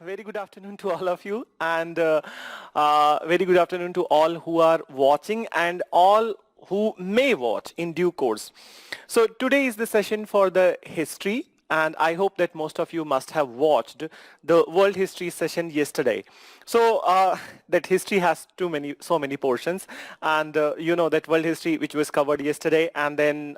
Very good afternoon to all of you, and very good afternoon to all who are watching and all who may watch in due course. So today is the session for the history, and I hope that most of you must have watched the world history session yesterday. So that history has so many portions, and you know that world history which was covered yesterday, and then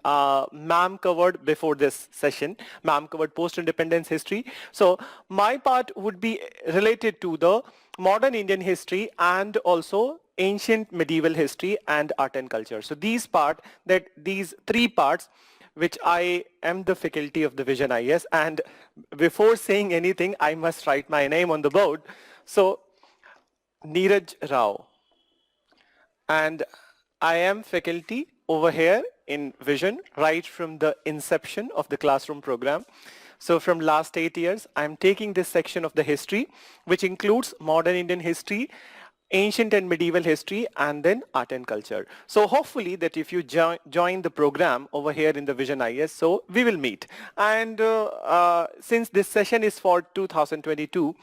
ma'am covered before this session. Ma'am covered post-independence history. So my part would be related to the modern Indian history and also ancient medieval history and art and culture. So these three parts which I am the faculty of the Vision IAS, and before saying anything I must write my name on the board. So Neeraj Rao, and I am faculty over here in Vision right from the inception of the classroom program. So from last 8 years, I'm taking this section of the history, which includes modern Indian history, ancient and medieval history, and then art and culture. So hopefully that if you join the program over here in the Vision IS, so we will meet. And since this session is for 2022,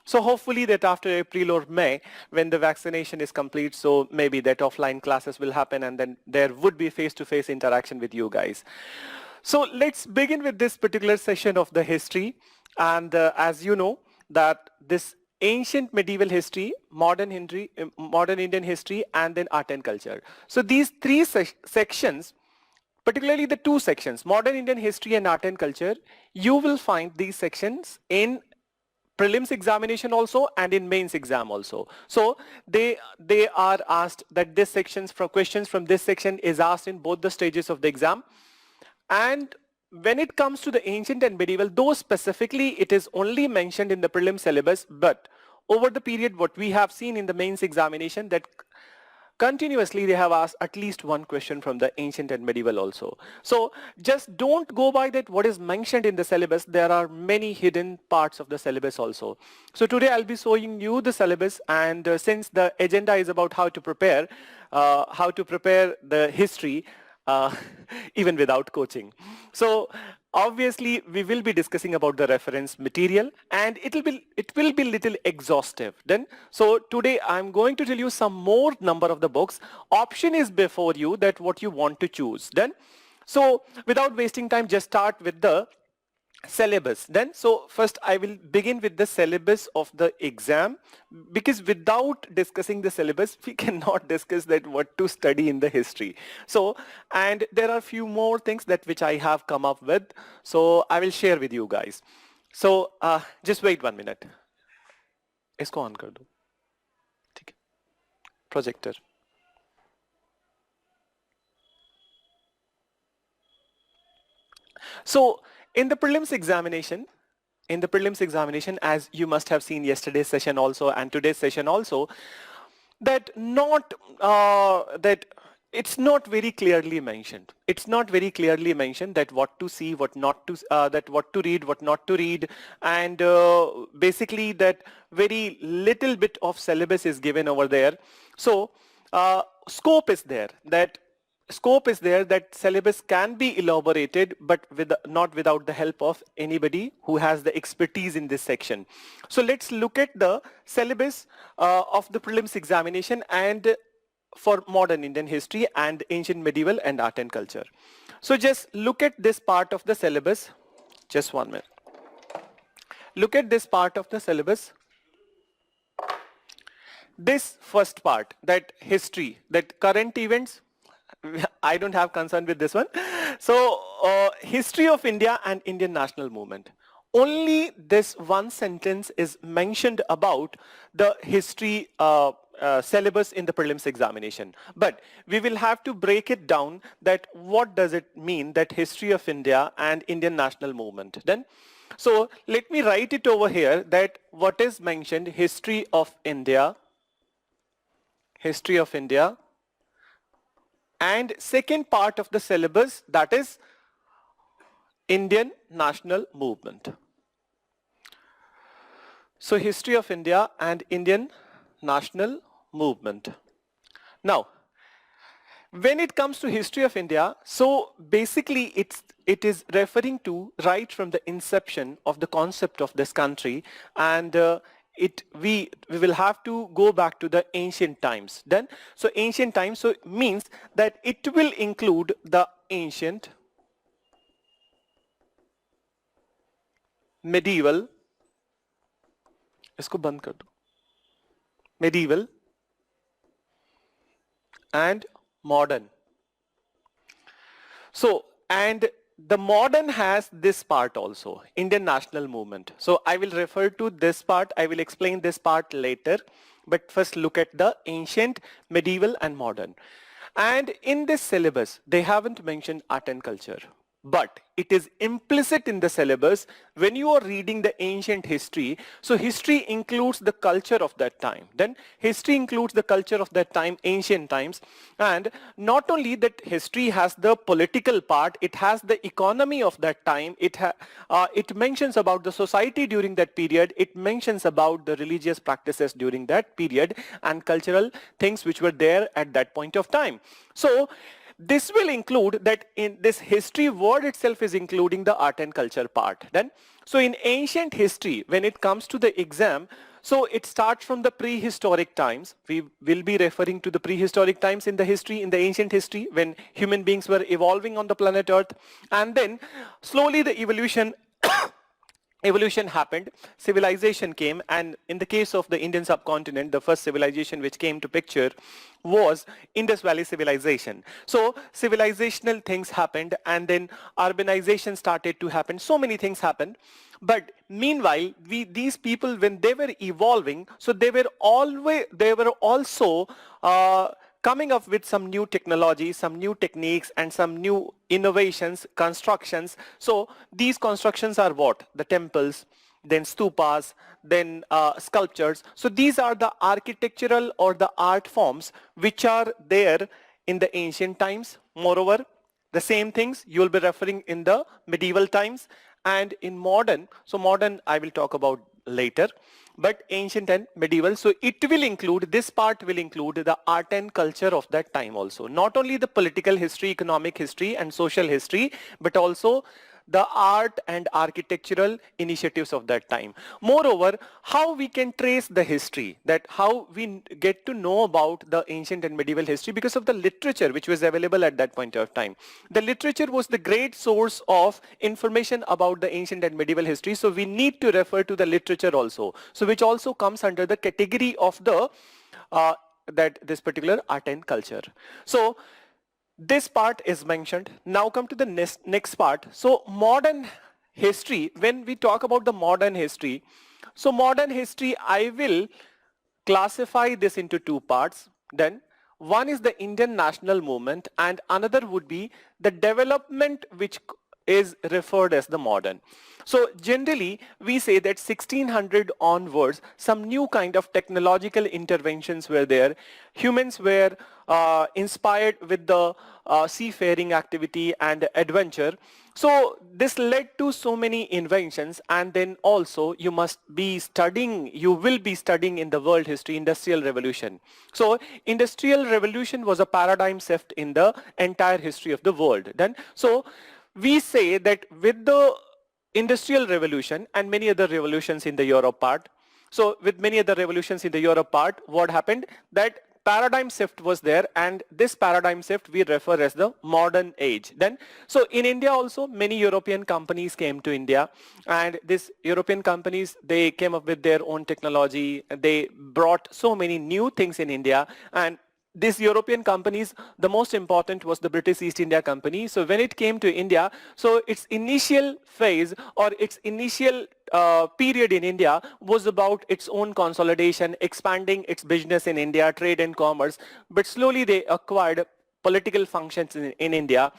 so hopefully that after April or May, when the vaccination is complete, so maybe that offline classes will happen, and then there would be face-to-face interaction with you guys. So let's begin with this particular session of the history. And as you know, that this ancient medieval history, modern Indian history, and then art and culture. So these three sections, particularly the two sections, modern Indian history and art and culture, you will find these sections in prelims examination also and in mains exam also. So they are asked that questions from this section is asked in both the stages of the exam. And when it comes to the ancient and medieval, though specifically it is only mentioned in the prelim syllabus, but over the period what we have seen in the mains examination, that continuously they have asked at least one question from the ancient and medieval also. So just don't go by that what is mentioned in the syllabus. There are many hidden parts of the syllabus also. So today I'll be showing you the syllabus, and since the agenda is about how to prepare the history, uh, even without coaching. So obviously we will be discussing about the reference material, and it will be little exhaustive then. So today I'm going to tell you some more number of the books. Option is before you that what you want to choose then. So without wasting time, just start with the syllabus then. So first I will begin with the syllabus of the exam, because without discussing the syllabus we cannot discuss that what to study in the history. So, and there are few more things that which I have come up with, so I will share with you guys. So just wait 1 minute. इसको on कर दो, ठीक है, projector. So in the prelims examination, as you must have seen yesterday's session also and today's session also, that it's not very clearly mentioned. It's not very clearly mentioned that what to see, what not to, that what to read, what not to read, and basically that very little bit of syllabus is given over there. So scope is there, that syllabus can be elaborated, but not without the help of anybody who has the expertise in this section. So let's look at the syllabus of the prelims examination and for modern Indian history and ancient medieval and art and culture. So just look at this part of the syllabus. Just 1 minute. Look at this part of the syllabus. This first part, that history, that current events, I don't have concern with this one. So history of India and Indian national movement. Only this one sentence is mentioned about the history syllabus in the prelims examination. But we will have to break it down that what does it mean, that history of India and Indian national movement then. So let me write it over here, that what is mentioned, history of India, and second part of the syllabus, that is Indian national movement. So history of India and Indian national movement. Now, When it comes to history of India, so basically it is referring to right from the inception of the concept of this country, and we will have to go back to the ancient times. Then, so ancient times, so means that it will include the ancient, medieval, इसको बंद कर दो, medieval and modern. So, and the modern has this part also, Indian national movement. So I will refer to this part, I will explain this part later, but first look at the ancient, medieval and modern. And in this syllabus, they haven't mentioned art and culture. But it is implicit in the syllabus when you are reading the ancient history. So history includes the culture of that time. Then history includes the culture of that time, ancient times. And not only that history has the political part, it has the economy of that time. It mentions about the society during that period. It mentions about the religious practices during that period and cultural things which were there at that point of time. So this will include that in this history word itself is including the art and culture part. Then, so in ancient history, when it comes to the exam, so it starts from the prehistoric times. We will be referring to the prehistoric times in the history, in the ancient history, when human beings were evolving on the planet Earth. And then slowly the evolution happened, civilization came, and in the case of the Indian subcontinent, the first civilization which came to picture was Indus Valley civilization. So civilizational things happened, and then urbanization started to happen. So many things happened. But meanwhile, these people, when they were evolving, so they were also coming up with some new technology, some new techniques and some new innovations, constructions. So these constructions are what? The temples, then stupas, then sculptures. So these are the architectural or the art forms which are there in the ancient times. Moreover, the same things you will be referring in the medieval times and in modern. So modern I will talk about later, but ancient and medieval. So it will include, this part will include the art and culture of that time also. Not only the political history, economic history and social history, but also the art and architectural initiatives of that time. Moreover, how we can trace the history, that how we get to know about the ancient and medieval history because of the literature which was available at that point of time. The literature was the great source of information about the ancient and medieval history. So we need to refer to the literature also. So which also comes under the category of the this particular art and culture. So this part is mentioned. Now come to the next part. So modern history, when we talk about the modern history, so modern history, I will classify this into two parts. Then one is the Indian national movement and another would be the development which is referred as the modern. So generally we say that 1600 onwards some new kind of technological interventions were there. Humans were inspired with the seafaring activity and adventure. So this led to so many inventions, and then also you will be studying in the world history, industrial revolution. So industrial revolution was a paradigm shift in the entire history of the world. Then so we say that with the industrial revolution and many other revolutions in the Europe part, so with many other revolutions in the Europe part, what happened? That paradigm shift was there, and this paradigm shift we refer as the modern age. Then, so in India also many European companies came to India, and these European companies, they came up with their own technology. They brought so many new things in India, and these European companies, the most important was the British East India Company. So when it came to India, so its initial phase or its initial period in India was about its own consolidation, expanding its business in India, trade and commerce. But slowly they acquired political functions in India.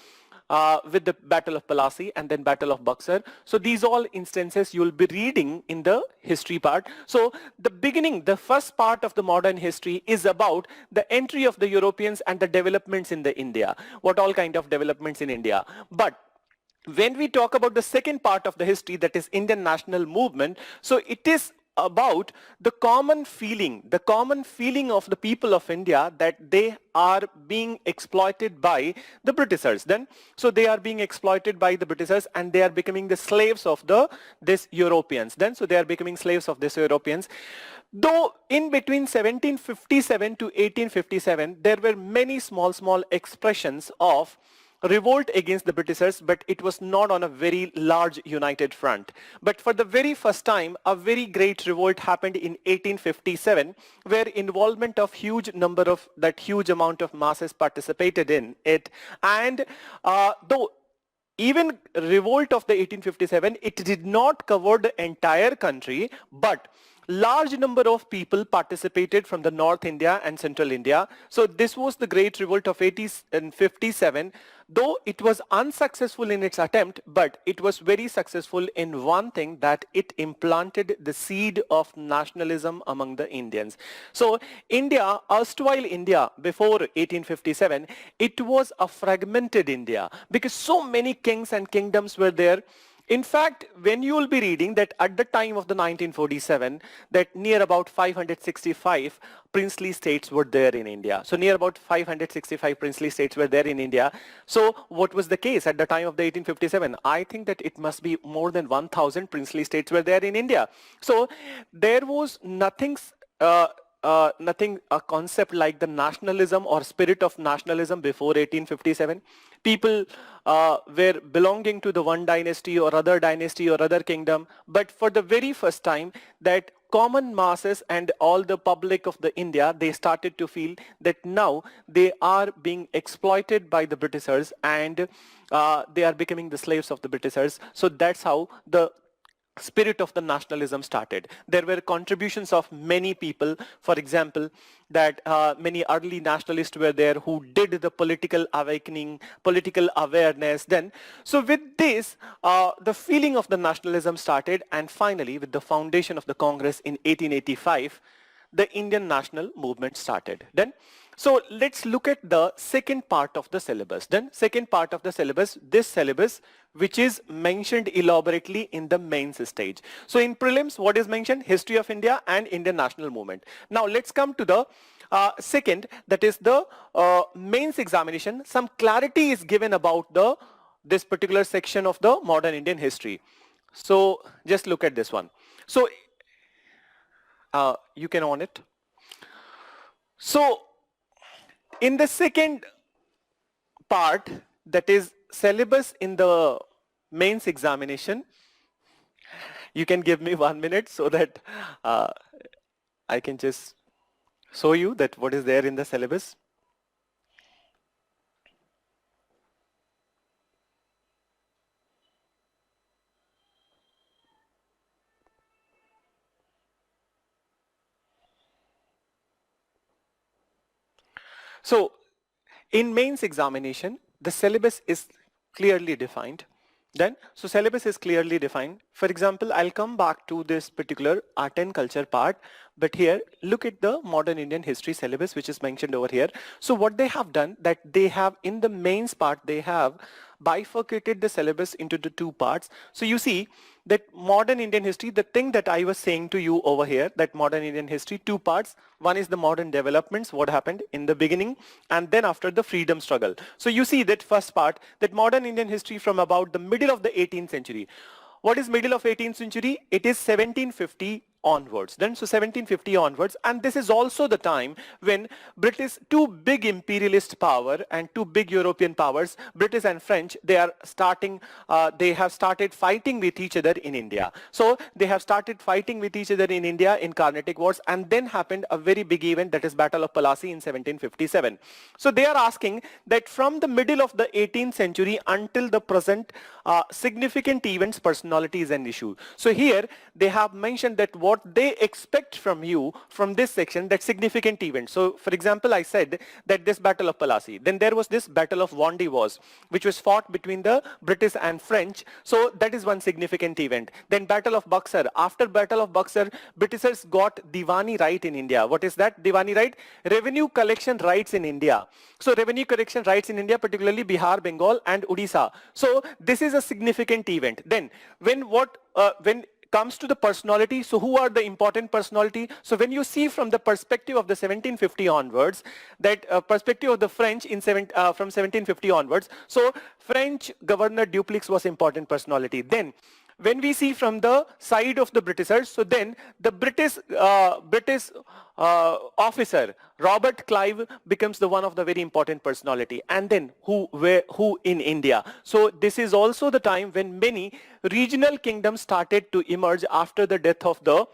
With the Battle of Plassey and then Battle of Buxar. So these all instances you will be reading in the history part. So the beginning, the first part of the modern history is about the entry of the Europeans and the developments in the India. What all kind of developments in India. But when we talk about the second part of the history, that is Indian national movement, so it is about the common feeling of the people of India that they are being exploited by the Britishers. Then, so they are being exploited by the Britishers and they are becoming the slaves of this Europeans. Then, so they are becoming slaves of this Europeans. Though in between 1757 to 1857, there were many small expressions of revolt against the Britishers, but it was not on a very large united front. But for the very first time, a very great revolt happened in 1857, where involvement of huge amount of masses participated in it. And though even revolt of the 1857, it did not cover the entire country, but large number of people participated from the North India and Central India. So this was the Great Revolt of 1857. Though it was unsuccessful in its attempt, but it was very successful in one thing, that it implanted the seed of nationalism among the Indians. So India, erstwhile India before 1857, it was a fragmented India because so many kings and kingdoms were there. In fact, when you will be reading that at the time of the 1947, that near about 565 princely states were there in India. So near about 565 princely states were there in India. So what was the case at the time of the 1857? I think that it must be more than 1,000 princely states were there in India. So there was nothing a concept like the nationalism or spirit of nationalism before 1857. People were belonging to the one dynasty or other kingdom, but for the very first time that common masses and all the public of the India, they started to feel that now they are being exploited by the Britishers and they are becoming the slaves of the Britishers. So that's how the spirit of the nationalism started. There were contributions of many people. For example, that many early nationalists were there who did the political awakening, political awareness then. So with this, the feeling of the nationalism started, and finally with the foundation of the Congress in 1885, the Indian national movement started. Then, so let's look at the second part of the syllabus. Then second part of the syllabus, this syllabus which is mentioned elaborately in the mains stage. So in prelims, what is mentioned? History of India and Indian national movement. Now let's come to the second, that is the mains examination. Some clarity is given about this particular section of the modern Indian history. So just look at this one. So you can on it. So in the second part, that is syllabus in the mains examination, you can give me 1 minute so that I can just show you that what is there in the syllabus. So in mains examination, the syllabus is clearly defined. Then, so syllabus is clearly defined. For example, I'll come back to this particular art and culture part, but here look at the modern Indian history syllabus which is mentioned over here. So what they have done, that they have in the mains part, they have bifurcated the syllabus into the two parts. So you see that modern Indian history, the thing that I was saying to you over here, that modern Indian history, two parts. One is the modern developments, what happened in the beginning, and then after the freedom struggle. So you see that first part, that modern Indian history from about the middle of the 18th century. What is middle of 18th century? It is 1750 onwards. Then so 1750 onwards, and this is also the time when British, two big imperialist power and two big European powers, British and French, they have started fighting with each other in India. So they have started fighting with each other in India in Carnatic Wars, and then happened a very big event, that is Battle of Plassey in 1757. So they are asking that from the middle of the 18th century until the present, significant events, personality is an issue. So here they have mentioned that what they expect from you from this section, that significant event. So for example, I said that this Battle of Plassey, then there was this Battle of Vendée was, which was fought between the British and French. So that is one significant event. Then Battle of Buxar. After Battle of Buxar, Britishers got Diwani right in India. What is that Diwani right? Revenue collection rights in India. So revenue collection rights in India, particularly Bihar, Bengal and Odisha. So this is a significant event. Then when comes to the personality, so who are the important personality? So when you see from the perspective of the 1750 onwards, that perspective of the French from 1750 onwards, so French Governor Dupleix was important personality. Then when we see from the side of the Britishers, so then the British officer Robert Clive becomes the one of the very important personality. And then who in India? So this is also the time when many regional kingdoms started to emerge after the death of the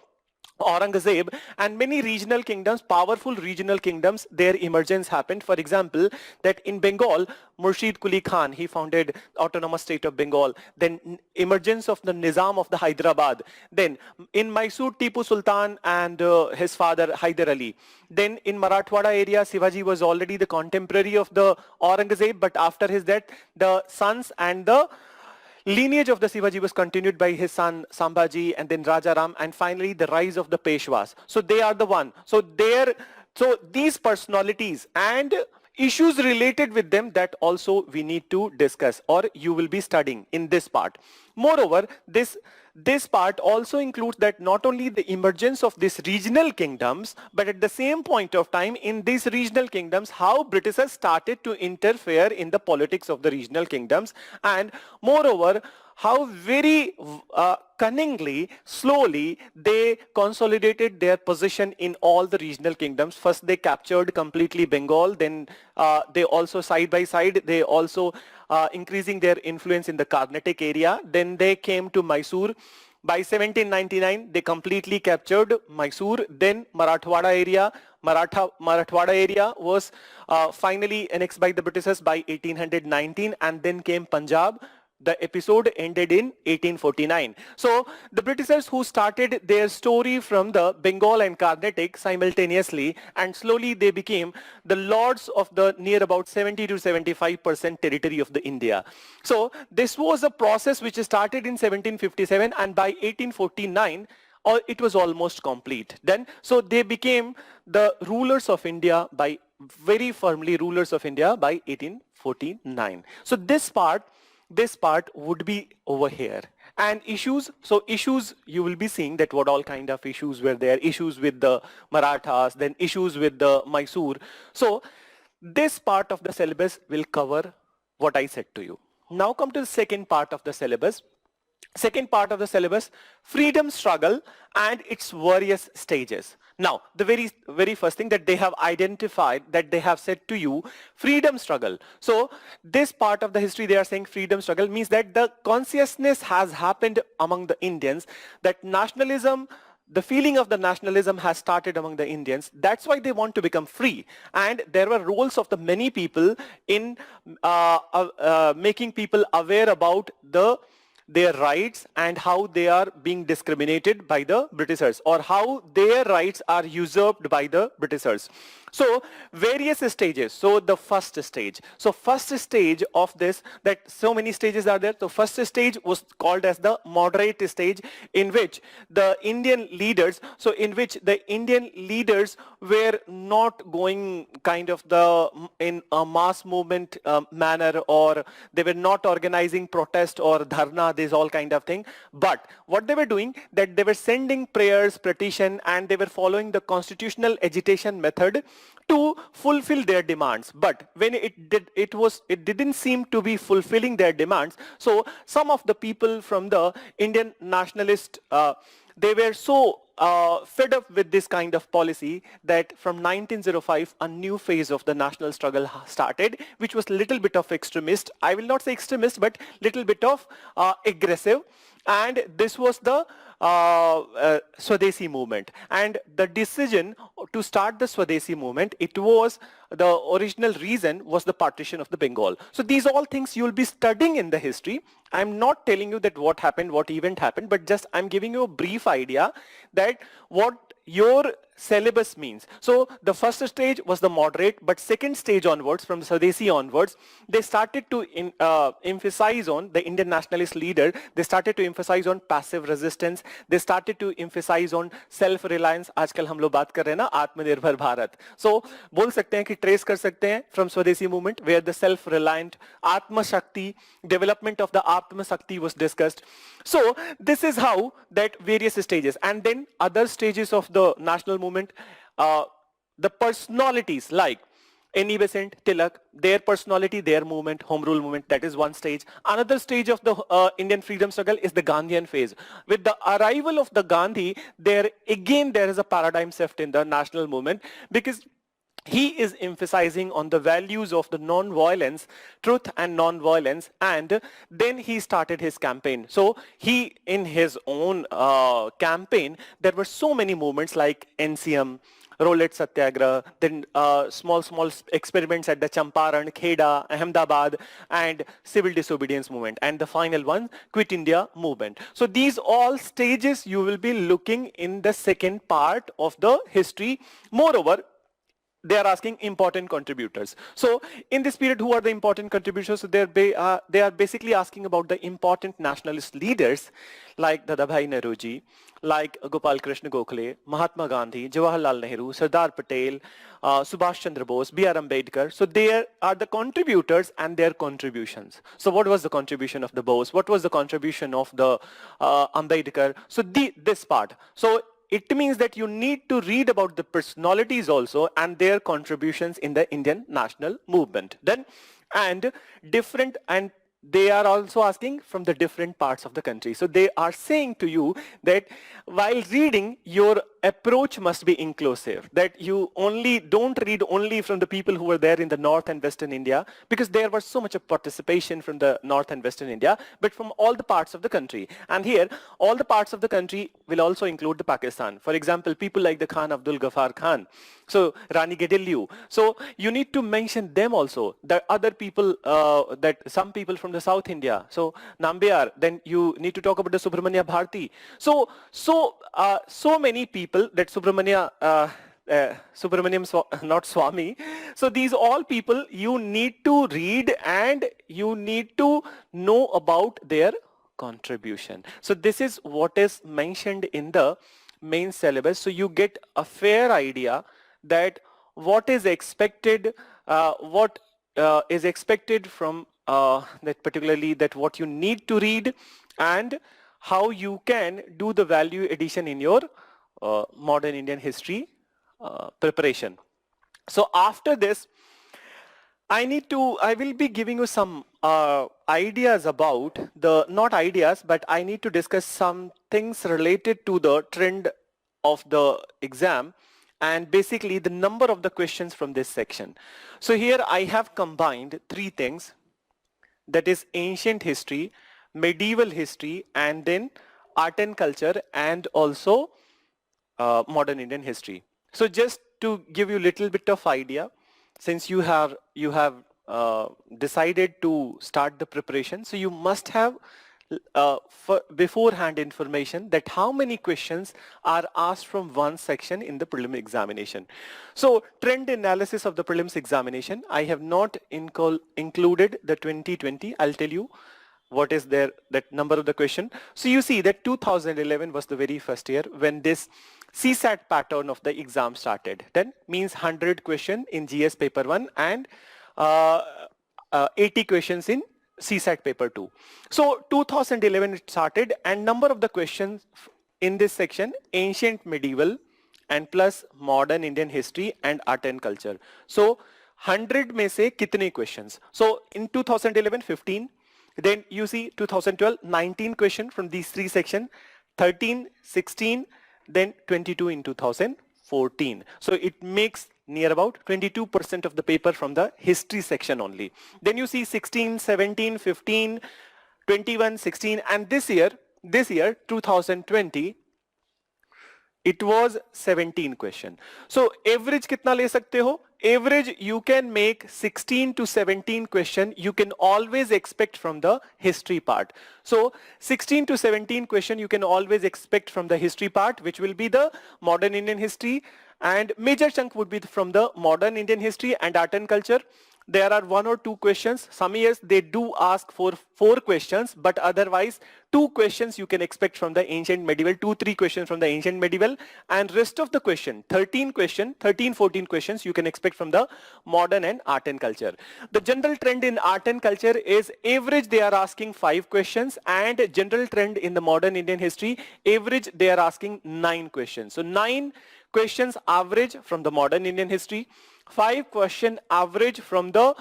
Aurangzeb, and many regional kingdoms, powerful regional kingdoms, their emergence happened. For example, that in Bengal, Murshid Quli Khan, he founded autonomous state of Bengal. Then emergence of the Nizam of the Hyderabad. Then in Mysore, Tipu Sultan and his father Hyder Ali. Then in Marathwada area, Shivaji was already the contemporary of the Aurangzeb, but after his death, the sons and the lineage of the Shivaji was continued by his son Sambhaji and then Rajaram, and finally the rise of the Peshwas. So they are the one. So these personalities and issues related with them, that also we need to discuss, or you will be studying in this part. Moreover, this part also includes that not only the emergence of these regional kingdoms, but at the same point of time in these regional kingdoms, how Britishers started to interfere in the politics of the regional kingdoms, and moreover, how very cunningly, slowly, they consolidated their position in all the regional kingdoms. First, they captured completely Bengal. Then they also, side by side, they also increasing their influence in the Carnatic area. Then they came to Mysore. By 1799, they completely captured Mysore. Then Marathwada area. Marathwada area was finally annexed by the Britishers by 1819, and then came Punjab. The episode ended in 1849. So the Britishers who started their story from the Bengal and Carnatic simultaneously, and slowly they became the lords of the near about 70 to 75% territory of the India. So this was a process which started in 1757, and by 1849, it was almost complete. Then, so they became the rulers of India by, very firmly rulers of India by 1849. So this part would be over here. And issues, so issues, you will be seeing that what all kind of issues were there, issues with the Marathas, then issues with the Mysore. So this part of the syllabus will cover what I said to you. Now come to the second part of the syllabus. Second part of the syllabus, freedom struggle and its various stages. Now, the very first thing that they have identified, that they have said to you, freedom struggle. So this part of the history, they are saying freedom struggle means that the consciousness has happened among the Indians, that nationalism, the feeling of the nationalism has started among the Indians. That's why they want to become free. And there were roles of the many people in making people aware about their rights and how they are being discriminated by the Britishers, or how their rights are usurped by the Britishers. So various stages. So the first stage. So first stage of this, that so many stages are there. So first stage was called as the moderate stage, in which the Indian leaders, were not going kind of in a mass movement manner, or they were not organizing protest or dharna, this all kind of thing. But what they were doing, that they were sending prayers, petition, and they were following the constitutional agitation method to fulfill their demands. But when it didn't seem to be fulfilling their demands, so some of the people from the Indian nationalist, they were so fed up with this kind of policy that from 1905 a new phase of the national struggle started, which was little bit of extremist. I will not say extremist, but little bit of aggressive. And this was the Swadeshi movement. And the decision to start the Swadeshi movement, it was, the original reason was the partition of the Bengal. So these all things you will be studying in the history. I'm not telling you that what happened, what event happened, but just I'm giving you a brief idea that what your syllabus means. So the first stage was the moderate, but second stage onwards, from Swadesi onwards, they started to emphasize on the Indian nationalist leader. They started to emphasize on passive resistance. They started to emphasize on self-reliance. आजकल हम लोग बात कर रहे हैं ना आत्मनिर्भर Bharat. So बोल सकते हैं कि trace कर सकते हैं from Swadesi movement where the self-reliant Atma Shakti, development of the Atma Shakti was discussed. So this is how that various stages, and then other stages of the national movement, the personalities like Annie Besant, Tilak, their personality, their movement, home rule movement, that is one stage. Another stage of the Indian freedom struggle is the Gandhian phase. With the arrival of the Gandhi, there is a paradigm shift in the national movement, because he is emphasizing on the values of the non-violence, truth and non-violence, and then he started his campaign. So he, in his own campaign, there were so many movements like NCM, Roulette Satyagraha, then small experiments at the Champaran, Kheda, Ahmedabad, and civil disobedience movement, and the final one, Quit India movement. So these all stages you will be looking in the second part of the history. Moreover, they are asking important contributors. So in this period, who are the important contributors? So they are basically asking about the important nationalist leaders like Dadabhai Nehruji, like Gopal Krishna Gokhale, Mahatma Gandhi, Jawaharlal Nehru, Sardar Patel, Subhash Chandra Bose, B.R. Ambedkar. So they are the contributors and their contributions. So what was the contribution of the Bose? What was the contribution of the Ambedkar? So this part. So it means that you need to read about the personalities also and their contributions in the Indian national movement. Then, and they are also asking from the different parts of the country. So they are saying to you that while reading, your approach must be inclusive, that you don't read only from the people who were there in the North and Western India, because there was so much of participation from the North and Western India, but from all the parts of the country. And here, all the parts of the country will also include the Pakistan. For example, people like the Khan Abdul Ghaffar Khan, so Rani Gediliu. So you need to mention them also. The other people, that some people from the South India, so Nambiar. Then you need to talk about the Subramanya Bharti. So many people that Subramaniam, not Swami. So these all people you need to read and you need to know about their contribution. So this is what is mentioned in the main syllabus. So you get a fair idea that what is expected, is expected from that particularly that what you need to read and how you can do the value addition in your modern Indian history preparation. So after this, I will be giving you some ideas about not ideas, but I need to discuss some things related to the trend of the exam and basically the number of the questions from this section. So here I have combined three things, that is ancient history, medieval history, and then art and culture, and also modern Indian history. So just to give you a little bit of idea, since you have decided to start the preparation, so you must have beforehand information that how many questions are asked from one section in the prelim examination. So trend analysis of the prelims examination, I have not included the 2020. I'll tell you what is there, that number of the question. So you see that 2011 was the very first year when this CSAT pattern of the exam started. Then means 100 question in GS paper 1 and 80 questions in CSAT paper 2. So 2011 it started, and number of the questions in this section, ancient, medieval, and plus modern Indian history and art and culture. So 100 में से कितने questions? So in 2011, 15. Then you see 2012, 19 question from these three sections, 13, 16, then 22 in 2014. So it makes near about 22% of the paper from the history section only. Then you see 16, 17, 15, 21, 16, and this year 2020, it was 17 question. So average कितना ले सकते हो? Average you can make 16 to 17 question you can always expect from the history part. So 16 to 17 question you can always expect from the history part, which will be the modern Indian history, and major chunk would be from the modern Indian history and art and culture. There are 1 or 2 questions. Some years they do ask for 4 questions, but otherwise 2 questions you can expect from the ancient medieval, 2-3 questions from the ancient medieval, and rest of the question, 13, 14 questions you can expect from the modern and art and culture. The general trend in art and culture is average they are asking 5 questions, and general trend in the modern Indian history, average they are asking 9 questions. So 9 questions average from the modern Indian history, 5 question average from the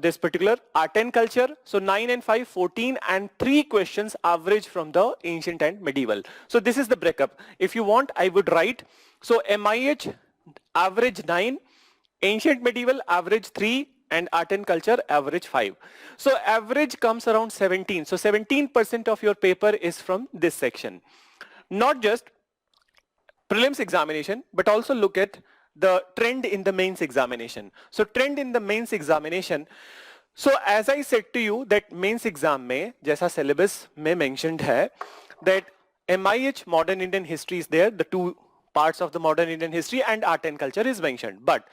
this particular art and culture. So 9 and 5, 14, and 3 questions average from the ancient and medieval. So this is the breakup. If you want, I would write. So MIH average 9, ancient medieval average 3, and art and culture average 5. So average comes around 17. So 17% of your paper is from this section. Not just prelims examination, but also look at the trend in the mains examination. So trend in the mains examination. So as I said to you that mains exam में जैसा syllabus में mentioned है that MIH modern Indian history is there, the 2 parts of the modern Indian history, and art and culture is mentioned. But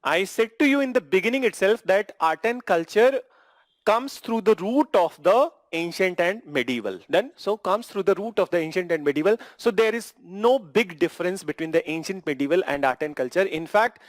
I said to you in the beginning itself that art and culture comes through the route of the ancient and medieval. Then so comes through the route of the ancient and medieval. So there is no big difference between the ancient, medieval and art and culture. In fact,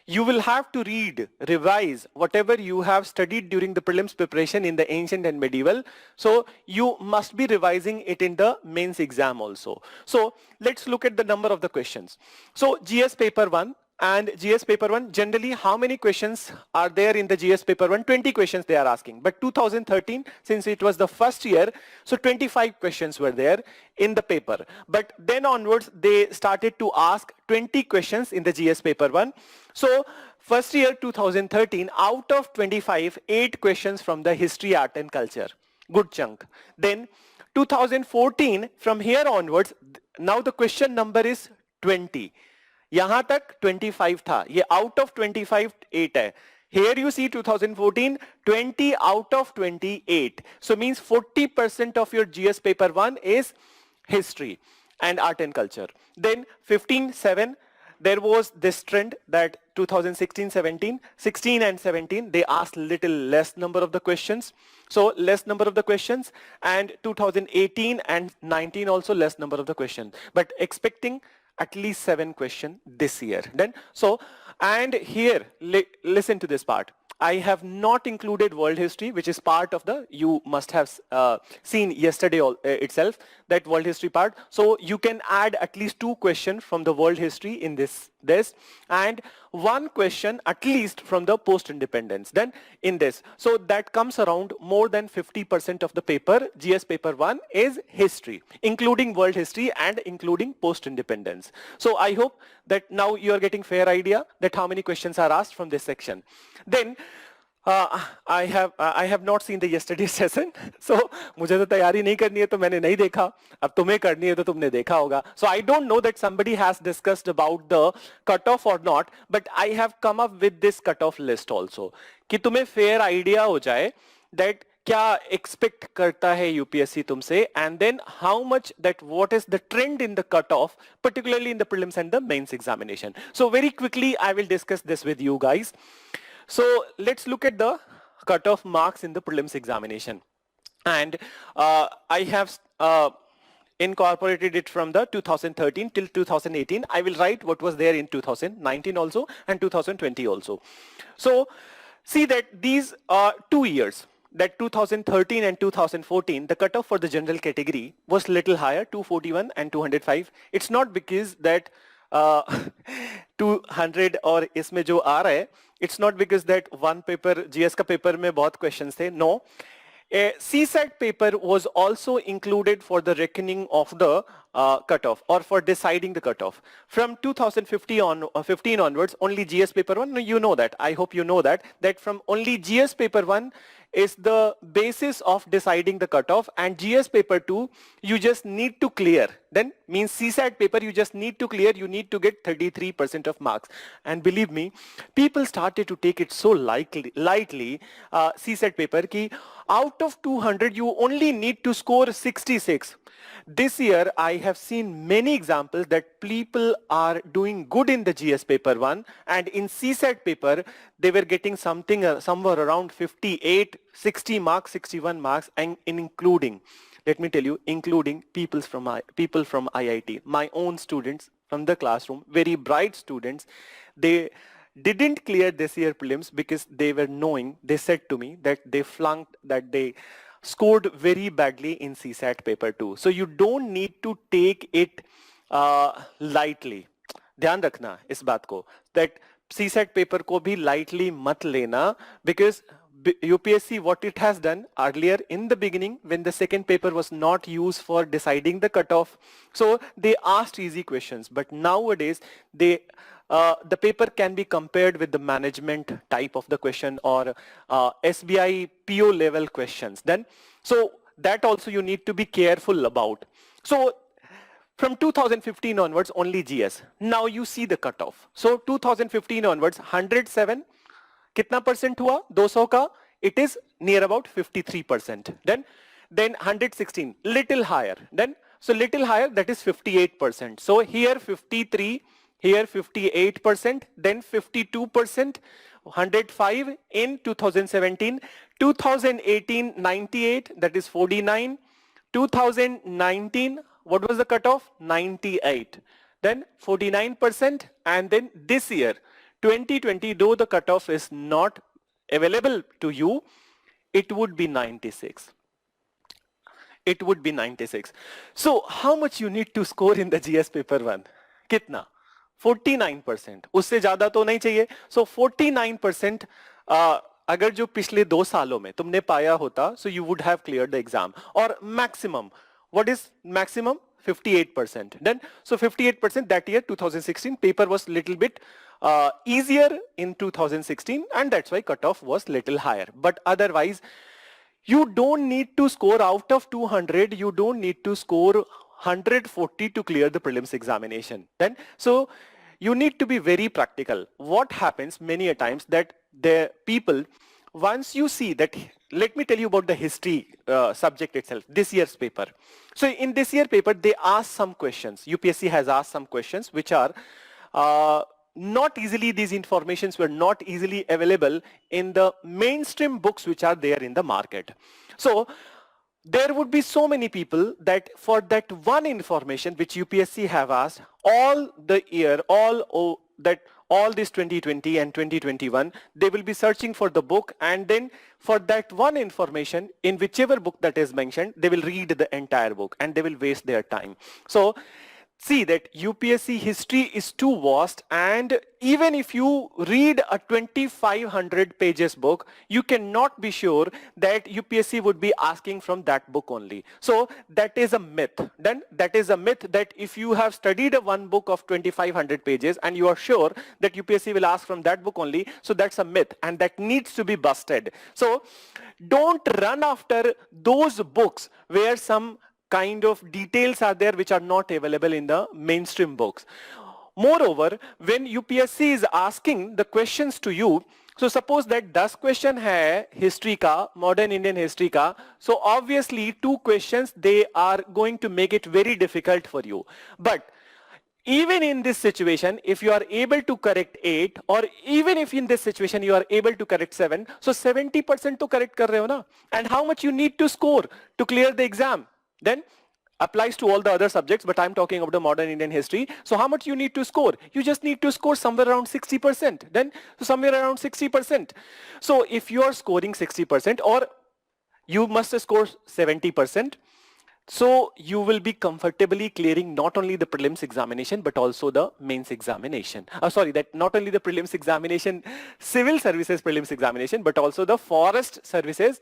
you will have to read, revise whatever you have studied during the prelims preparation in the ancient and medieval. So you must be revising it in the mains exam also. So let's look at the number of the questions. So GS paper 1 and GS paper 1, generally how many questions are there in the GS paper 1? 20 questions they are asking. But 2013, since it was the first year, so 25 questions were there in the paper. But then onwards, they started to ask 20 questions in the GS paper 1. So first year 2013, out of 25, 8 questions from the history, art and culture. Good chunk. Then 2014, from here onwards, now the question number is 20. यहाँ तक 25 था, ये out of 25 8 है. Here you see 2014, 20 out of 28. So means 40% of your GS paper 1 is history and art and culture. Then 15-7, there was this trend that 2016-17, 16 and 17, they asked little less number of the questions. So less number of the questions, and 2018 and 19 also less number of the questions. But expecting at least 7 questions this year. Then so, and here listen to this part. I have not included world history, which is part of the, you must have seen yesterday itself, that world history part. So you can add at least 2 questions from the world history in this, and 1 question at least from the post-independence, then in this. So that comes around more than 50% of the paper, GS paper 1 is history, including world history and including post-independence. So I hope that now you are getting fair idea that how many questions are asked from this section. Then I have not seen the yesterday session, so मुझे तो तैयारी नहीं करनी है तो मैंने नहीं देखा. अब तुम्हें करनी है तो तुमने देखा होगा. So I don't know that somebody has discussed about the cutoff or not, but I have come up with this cutoff list also, कि तुम्हें fair idea हो जाए that क्या expect करता है UPSC तुमसे, and then how much that what is the trend in the cutoff, particularly in the prelims and the mains examination. So very quickly I will discuss this with you guys. So let's look at the cutoff marks in the prelims examination, and I have incorporated it from the 2013 till 2018. I will write what was there in 2019 also and 2020 also. So see that these 2 years, that 2013 and 2014, the cutoff for the general category was little higher, 241 and 205. It's not because that 200 और इसमें जो आ रहा है, it's not because that one paper, GS का paper में बहुत questions थे. No. A CSAT paper was also included for the reckoning of the cutoff, or for deciding the cutoff. From 2015 onwards, only GS paper 1, you know that, I hope you know that from only GS paper 1 is the basis of deciding the cutoff, and GS paper 2, you just need to clear then means CSAT paper you just need to clear, you need to get 33% of marks. And believe me, people started to take it so lightly, CSAT paper ki out of 200 you only need to score 66. This year I have seen many examples that people are doing good in the GS paper 1 and in CSAT paper they were getting something somewhere around 58, 60 marks, 61 marks, and including, let me tell you, including people from IIT, my own students from the classroom, very bright students. They didn't clear this year prelims because they were knowing, they said to me that they flunked, that they scored very badly in CSAT paper 2. So you don't need to take it lightly. ध्यान रखना इस बात को, that CSAT paper को भी lightly मत लेना, because UPSC, what it has done earlier in the beginning when the second paper was not used for deciding the cutoff, so they asked easy questions, but nowadays they the paper can be compared with the management type of the question or SBI PO level questions. Then, so that also you need to be careful about. So from 2015 onwards, only GS. Now you see the cutoff. So 2015 onwards, 107, कितना percent हुआ 200 का? It is near about 53%. Then 116, little higher. Then so little higher, that is 58%. So here 53, here 58%, then 52%, 105 in 2017, 2018 98, that is 49, 2019, what was the cutoff? 98, then 49%, and then this year 2020, though the cutoff is not available to you, it would be 96. It would be 96. So how much you need to score in the GS paper 1? कितना? 49%. उससे ज़्यादा तो नहीं चाहिए. So 49% अगर जो पिछले 2 सालों में तुमने पाया होता, so you would have cleared the exam. Or maximum. What is maximum? 58%. Then so 58% that year 2016 paper was little bit easier in 2016, and that's why cutoff was little higher. But otherwise, you don't need to score out of 200. You don't need to score 140 to clear the prelims examination. Then so you need to be very practical. What happens many a times that the people, once you see that, let me tell you about the history subject itself, this year's paper. So in this year paper, they ask some questions. UPSC has asked some questions which are not easily, these informations were not easily available in the mainstream books which are there in the market. So there would be so many people that for that one information which UPSC have asked all the year, all this 2020 and 2021, they will be searching for the book, and then for that one information in whichever book that is mentioned, they will read the entire book and they will waste their time. So see that UPSC history is too vast, and even if you read a 2500 pages book, you cannot be sure that UPSC would be asking from that book only. So that is a myth. Then that is a myth that if you have studied one book of 2500 pages and you are sure that UPSC will ask from that book only, so that's a myth and that needs to be busted. So don't run after those books where some kind of details are there which are not available in the mainstream books. Moreover, when UPSC is asking the questions to you, so suppose that 10 question hai history ka, modern Indian history ka, so obviously 2 questions, they are going to make it very difficult for you. But even in this situation, if you are able to correct 8, or even if in this situation you are able to correct 7, so 70% to correct kar rahe ho na? And how much you need to score to clear the exam? Then applies to all the other subjects, but I'm talking about the modern Indian history. So how much you need to score? You just need to score somewhere around 60%. Then somewhere around 60%. So if you are scoring 60%, or you must score 70%, so you will be comfortably clearing not only the prelims examination, but also the mains examination. That not only the prelims examination, civil services prelims examination, but also the forest services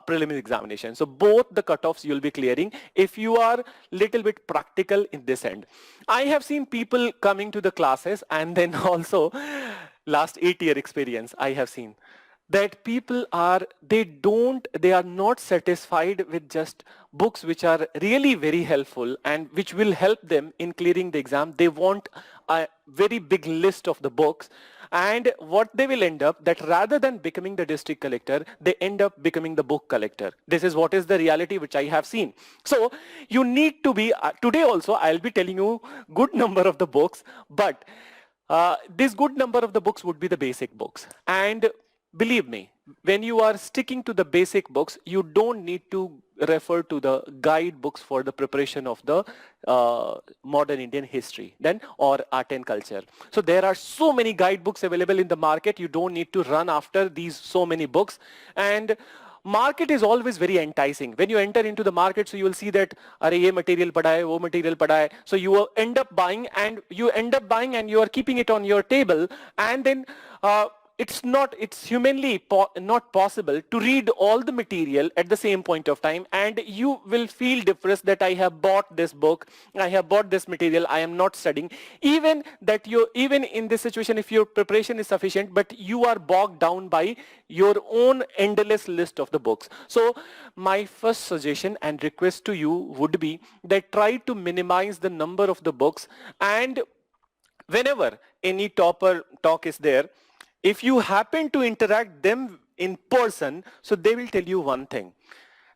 preliminary examination. So both the cutoffs you will be clearing if you are little bit practical in this end. I have seen people coming to the classes, and then also last 8-year experience I have seen. that people are, they are not satisfied with just books which are really very helpful and which will help them in clearing the exam. They want a very big list of the books, and what they will end up, that rather than becoming the district collector, they end up becoming the book collector. This is what is the reality which I have seen. So you need to be, today also I'll be telling you good number of the books, but this good number of the books would be the basic books. And believe me, when you are sticking to the basic books, you don't need to refer to the guide books for the preparation of the modern Indian history then or art and culture. So there are so many guide books available in the market. You don't need to run after these so many books. And market is always very enticing. When you enter into the market, so you will see that are ye material pada hai, wo material pada hai. So you will end up buying and you are keeping it on your table, and then it's humanly not possible to read all the material at the same point of time, and you will feel depressed that I have bought this book, I have bought this material, I am not studying. Even in this situation, if your preparation is sufficient, but you are bogged down by your own endless list of the books. So my first suggestion and request to you would be that try to minimize the number of the books, and whenever any topper talk is there, if you happen to interact them in person, so they will tell you one thing,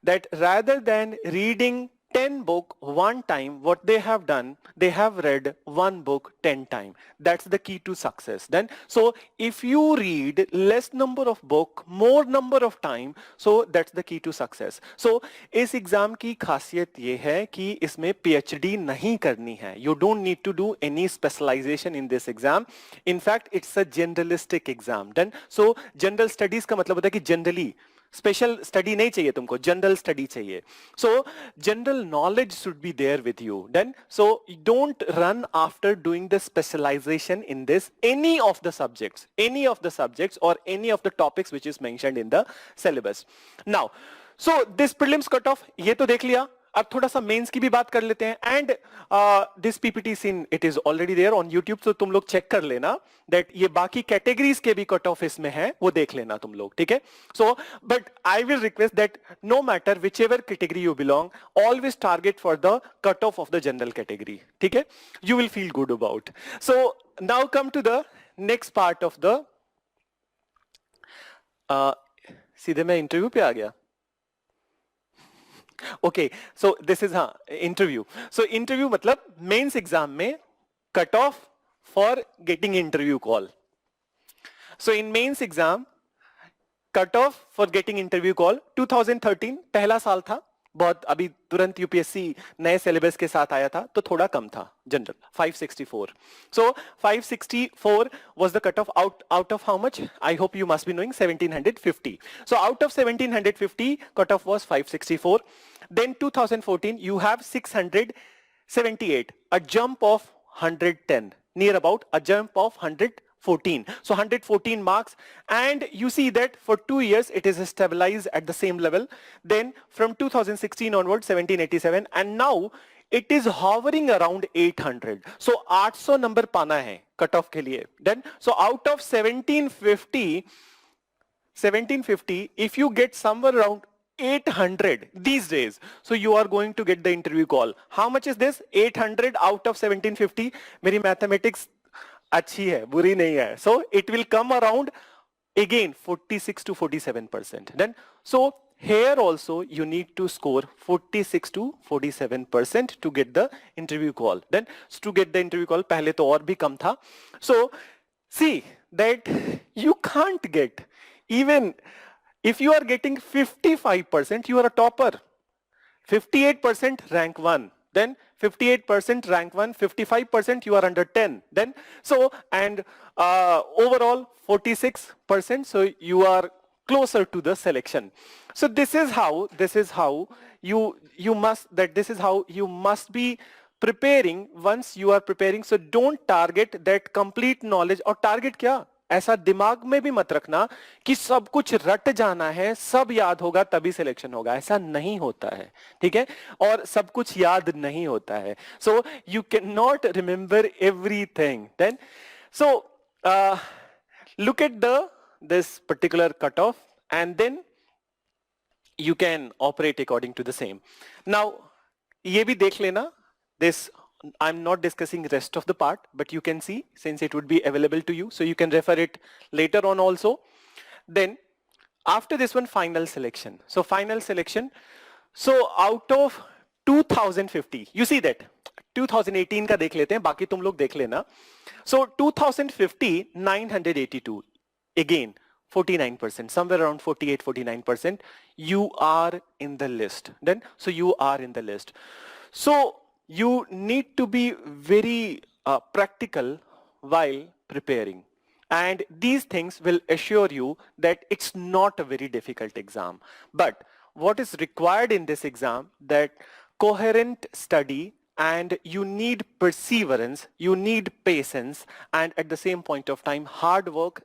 that rather than reading 10 books one time, what they have done, they have read one book 10 times. That's the key to success. Then, so if you read less number of book, more number of time, so that's the key to success. So इस exam की खासियत ये है कि इसमें PhD नहीं करनी है. You don't need to do any specialization in this exam. In fact, it's a generalistic exam. Then, so general studies का मतलब होता है कि generally स्पेशल स्टडी नहीं चाहिए तुमको, जनरल स्टडी चाहिए. So general knowledge should be there with you. Then so don't run after doing the specialisation in this any of the subjects और any of the topics which is mentioned in the syllabus. Now so this prelims cut off ये तो देख लिया. अब थोड़ा सा mains की भी बात कर लेते हैं. And this PPT seen it is already there on YouTube, तो तुम लोग चेक कर लेना दैट ये बाकी कैटेगरीज के भी कट ऑफ इसमें है, वो देख लेना तुम लोग, ठीक है. So but I will request that no matter whichever category you belong, always target for the cut off the general category, ठीक है. You will feel good about. So now come to the next part of the, सीधे मैं interview पे आ गया. Okay, so this is interview. So interview मतलब mains exam में cut off for getting interview call. So in mains exam cut off for getting interview call 2013 पहला साल था. बहुत अभी तुरंत यूपीएससी नए सिलेबस के साथ आया था, तो थोड़ा कम था general 564. So 564 was the cutoff out of how much? I hope you must be knowing 1750. So out of 1750, cutoff was 564. Then 2014 you have 678, a jump of 110, near about a jump of 114. So 114 marks, and you see that for 2 years it is stabilized at the same level. Then from 2016 onwards 1787, and now it is hovering around 800. So 800 number पाना है cut off के लिए. Then so out of 1750, if you get somewhere around 800 these days, so you are going to get the interview call. How much is this? 800 out of 1750. मेरी mathematics अच्छी है, बुरी नहीं है. So it will come around again 46 to 47%. Then so here also you need to score 46 to 47% to get the interview call. Then to get the interview call पहले तो और भी कम था. So see that you can't get, even if you are getting 55%, you are a topper. 58% rank 1. Then 58% rank 1, 55% you are under 10. Then so, and overall 46%, so you are closer to the selection. So this is how you must be preparing once you are preparing. So don't target that complete knowledge, or target क्या, ऐसा दिमाग में भी मत रखना कि सब कुछ रट जाना है, सब याद होगा तभी सिलेक्शन होगा. ऐसा नहीं होता है, ठीक है. और सब कुछ याद नहीं होता है. So you can not remember everything. Then so look at the this particular cutoff, and then you can operate according to the same. Now, ये भी देख लेना, this I'm not discussing rest of the part, but you can see since it would be available to you, so you can refer it later on also. Then after this one, final selection. So final selection. So out of 2050, you see that 2018 का देख लेते हैं, बाकी तुम लोग देख लेना. So 2050, 982. Again, 49%, somewhere around 48, 49%. You are in the list. Then, so you are in the list. So you need to be very practical while preparing. And these things will assure you that it's not a very difficult exam. But what is required in this exam, that coherent study, and you need perseverance, you need patience, and at the same point of time, hard work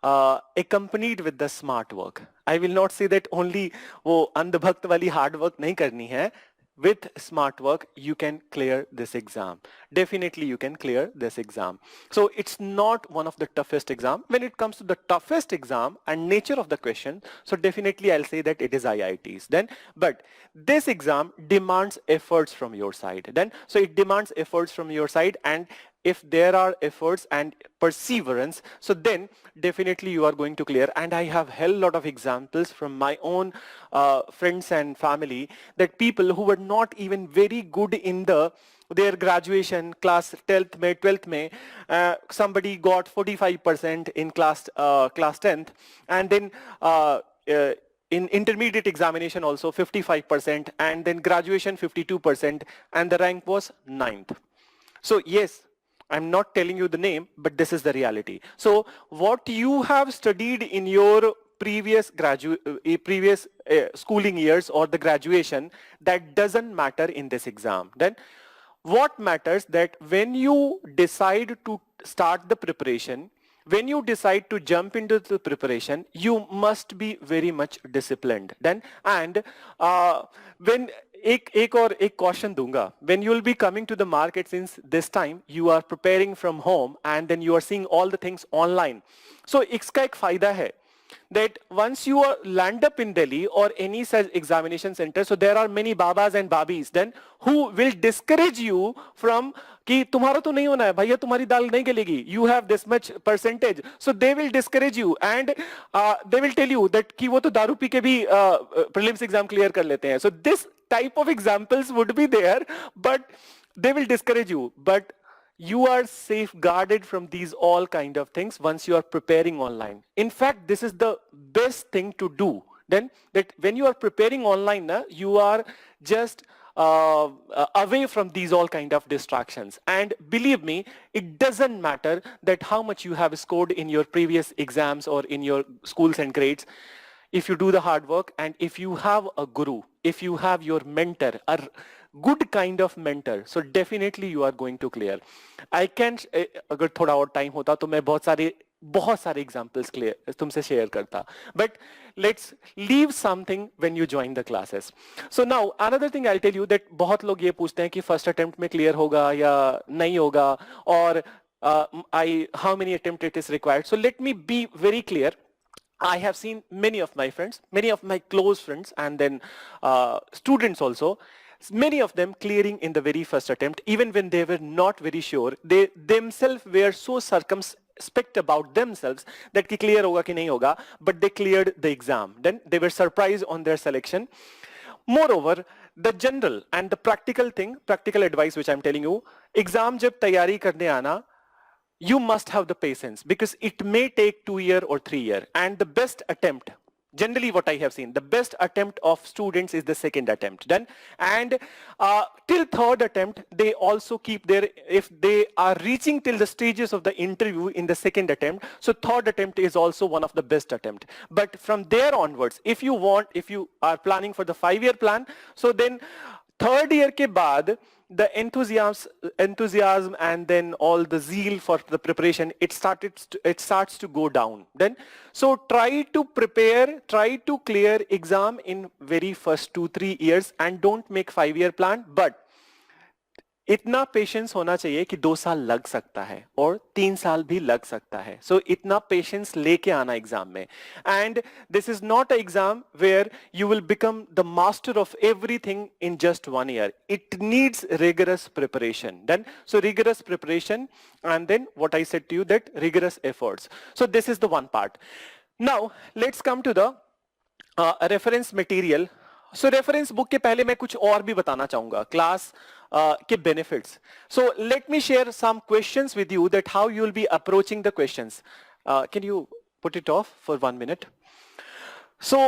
accompanied with the smart work. I will not say that only वो अंधभक्त वाली hard work नहीं करनी है. With smart work, you can clear this exam. Definitely you can clear this exam. So it's not one of the toughest exam. When it comes to the toughest exam and nature of the question, so definitely I'll say that it is IITs. Then, but this exam demands efforts from your side. Then, so it demands efforts from your side, and if there are efforts and perseverance, so then definitely you are going to clear. And I have hell lot of examples from my own friends and family, that people who were not even very good in their graduation class 12th May, somebody got 45% in class 10th, and then in intermediate examination also 55%, and then graduation 52%, and the rank was 9th. So yes, I'm not telling you the name, but this is the reality. So what you have studied in your previous schooling years or the graduation, that doesn't matter in this exam. Then what matters, that when you decide to start the preparation, when you decide to jump into the preparation, you must be very much disciplined. Then, and when एक caution दूंगा, when you will be coming to the market, since this time you are preparing from home and then you are seeing all the things online. So इसका एक फायदा है, that once you land up in Delhi or any such examination center, so there are many babas and babis then who will discourage you from कि तुम्हारा तो नहीं होना है भैया, तुम्हारी दाल नहीं गलेगी, you have this much percentage, so they will discourage you, and they will tell you that कि वो तो दारू पी के भी prelims exam clear कर लेते हैं. So this type of examples would be there, but they will discourage you. But you are safeguarded from these all kind of things once you are preparing online. In fact, this is the best thing to do. Then that when you are preparing online, you are just away from these all kind of distractions. And believe me, it doesn't matter that how much you have scored in your previous exams or in your schools and grades. If you do the hard work, and if you have a guru, if you have your mentor, a good kind of mentor, so definitely you are going to clear. I can, अगर थोड़ा और time होता तो मैं बहुत सारे examples clear तुमसे share करता. But let's leave something when you join the classes. So now another thing I'll tell you, that बहुत लोग ये पूछते हैं कि first attempt में clear होगा या नहीं होगा, or how many attempt it is required. So let me be very clear. I have seen many of my friends, many of my close friends, and then students also, many of them clearing in the very first attempt, even when they were not very sure. They themselves were so circumspect about themselves that ki clear hoga ki nahi hoga, but they cleared the exam. Then they were surprised on their selection. Moreover, the general and the practical thing, practical advice which I'm telling you, exam jab tayari karne aana, you must have the patience, because it may take 2 years or 3 years. And the best attempt, generally what I have seen, the best attempt of students is the second attempt. Done. And till third attempt, they also keep their, if they are reaching till the stages of the interview in the second attempt, so third attempt is also one of the best attempt. But from there onwards, if you are planning for the 5-year plan, so then third year ke baad, the enthusiasm and then all the zeal for the preparation, it starts to go down. Then, so try to prepare, try to clear exam in very first 2-3 years, and don't make 5-year plan. But इतना patience होना चाहिए कि 2 साल लग सकता है और 3 साल भी लग सकता है. सो इतना पेशेंस लेके आना एग्जाम में. And this is not a exam where you will become the master of everything in just 1 year. It needs rigorous preparation. Then, so rigorous preparation, and then what I said to you, that rigorous efforts. So this is the one part. Now let's come to the reference material. So reference book के पहले मैं कुछ और भी बताना चाहूंगा class के benefits. So let me share some questions with you that how you will be approaching the questions. Can you put it off for 1 minute? So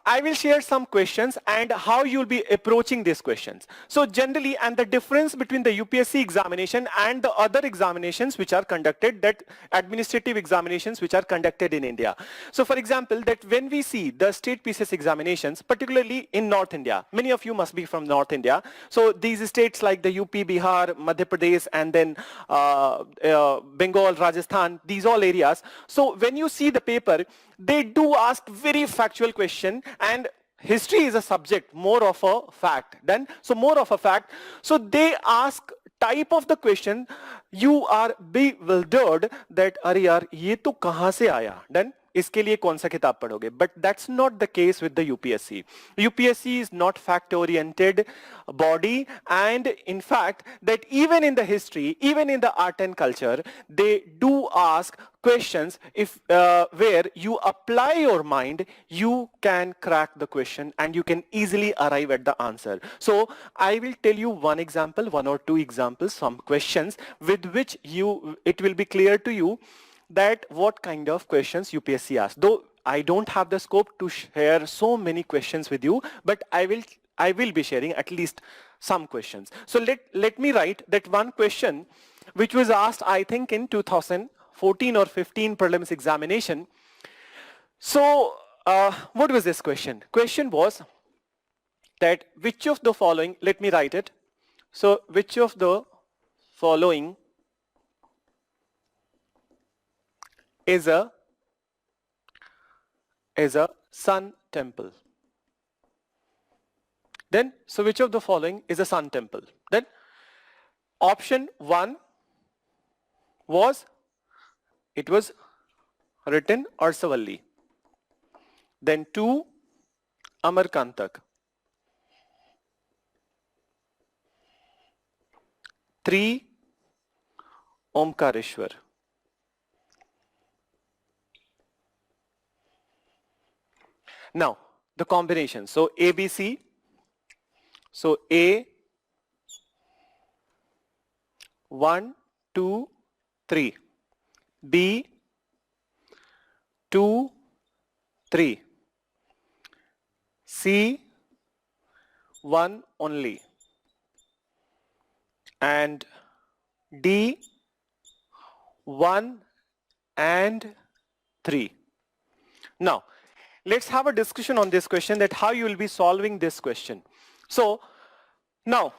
I will share some questions and how you'll be approaching these questions. So generally, and the difference between the UPSC examination and the other examinations which are conducted, that administrative examinations which are conducted in India. So for example, that when we see the state PCS examinations, particularly in North India, many of you must be from North India. So these states like the UP, Bihar, Madhya Pradesh, and then Bengal, Rajasthan, these all areas. So when you see the paper, they do ask very factual question, and history is a subject more of a fact. Then so more of a fact, so they ask type of the question you are bewildered that अरे यार ये तो कहाँ से आया. Then इसके लिए कौन सा किताब पढ़ोगे? But that's not the case with the UPSC. UPSC is not fact oriented body, and in fact that even in the history, even in the art and culture, they do ask questions if where you apply your mind, you can crack the question and you can easily arrive at the answer. So I will tell you one example, one or two examples, some questions with which it will be clear to you that what kind of questions UPSC asks. Though I don't have the scope to share so many questions with you, but I will be sharing at least some questions. So let me write that one question which was asked, I think, in 2014 or 15 prelims examination. So what was this question? Question was that which of the following, let me write it. So which of the following is a sun temple? Then, so which of the following is a sun temple? Then option 1 was, it was written Arsavalli. Then 2, Amarkantak. 3, Omkareshwar. Now the combination. So ABC. So A, 1, 2, 3. B, 2, 3. C, 1 only. And D, 1 and 3. Now let's have a discussion on this question, that how you will be solving this question. So now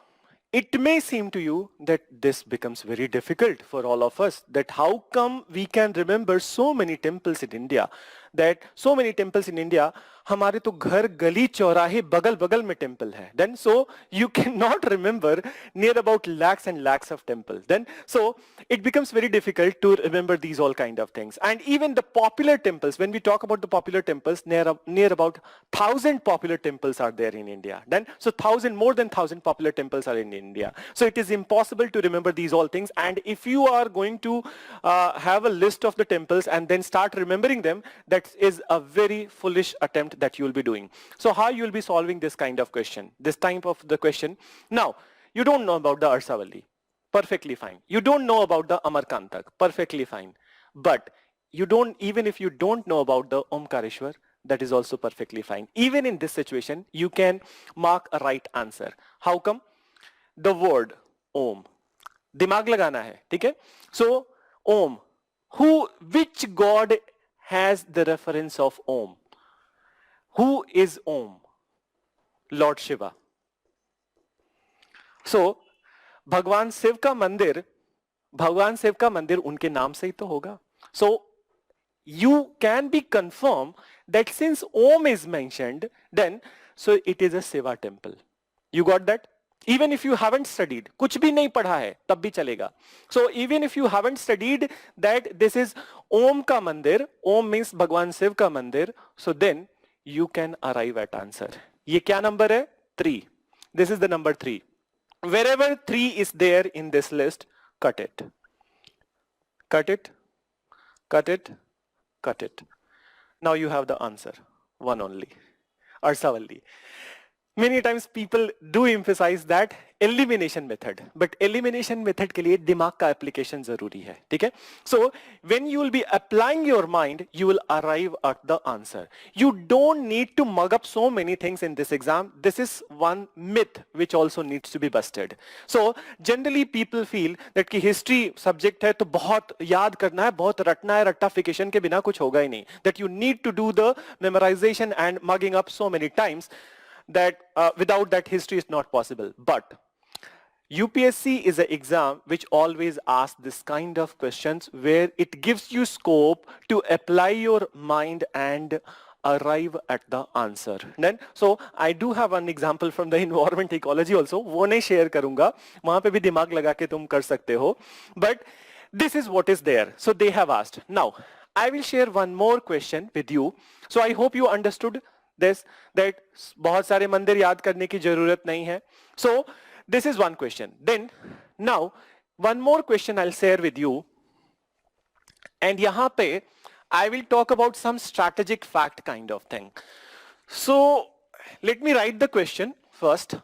it may seem to you that this becomes very difficult for all of us, that how come we can remember so many temples in India, that so many temples in India, हमारे तो घर गली चौराहे बगल बगल में temple है. Then so you cannot remember near about lakhs and lakhs of temples. Then so it becomes very difficult to remember these all kind of things. And even the popular temples, when we talk about the popular temples, near about 1,000 popular temples are there in India. Then so more than 1,000 popular temples are in India. So it is impossible to remember these all things. And if you are going to have a list of the temples and then start remembering them, that is a very foolish attempt that you will be doing. So how you will be solving this kind of question, this type of the question? Now, you don't know about the Arsavalli, perfectly fine. You don't know about the Amarkantak, perfectly fine. But you don't, even if you don't know about the Omkareshwar, that is also perfectly fine. Even in this situation, you can mark a right answer. How come? The word Om. दिमाग लगाना है, ठीक है? So Om, which god has the reference of Om? Who is Om? Lord Shiva. So भगवान शिव का मंदिर उनके नाम से ही तो होगा. So you can be confirmed that since Om is mentioned, then so it is a Shiva temple. You got that? Even if you haven't studied, कुछ भी नहीं पढ़ा है तब भी चलेगा. So even if you haven't studied that this is Om का मंदिर, Om means भगवान शिव का मंदिर, so then you can arrive at answer. ये क्या नंबर है? 3. This is the number 3. Wherever 3 is there in this list, cut it. Cut it. Cut it. Cut it. Now you have the answer. One only. Arsavalli. Many times people do emphasize that elimination method, but elimination method के लिए दिमाग का application जरूरी है, ठीक है? So when you will be applying your mind, you will arrive at the answer. You don't need to mug up so many things in this exam. This is one myth which also needs to be busted. So generally people feel that कि history subject है तो बहुत याद करना है, बहुत रटना है, रट्टाफिकेशन के बिना कुछ होगा ही नहीं. That you need to do the memorization and mugging up so many times. That without that history is not possible. But UPSC is an exam which always asks this kind of questions where it gives you scope to apply your mind and arrive at the answer. Then, so I do have an example from the environment ecology also. वो नहीं share करूँगा. वहाँ पे भी दिमाग लगा के तुम कर सकते हो. But this is what is there. So they have asked. Now, I will share one more question with you. So I hope you understood this, that बहुत सारे मंदिर याद करने की जरूरत नहीं है. So this is one question. Then now one more question I'll share with you. And यहाँ पे I will talk about some strategic fact kind of thing. So let me write the question first.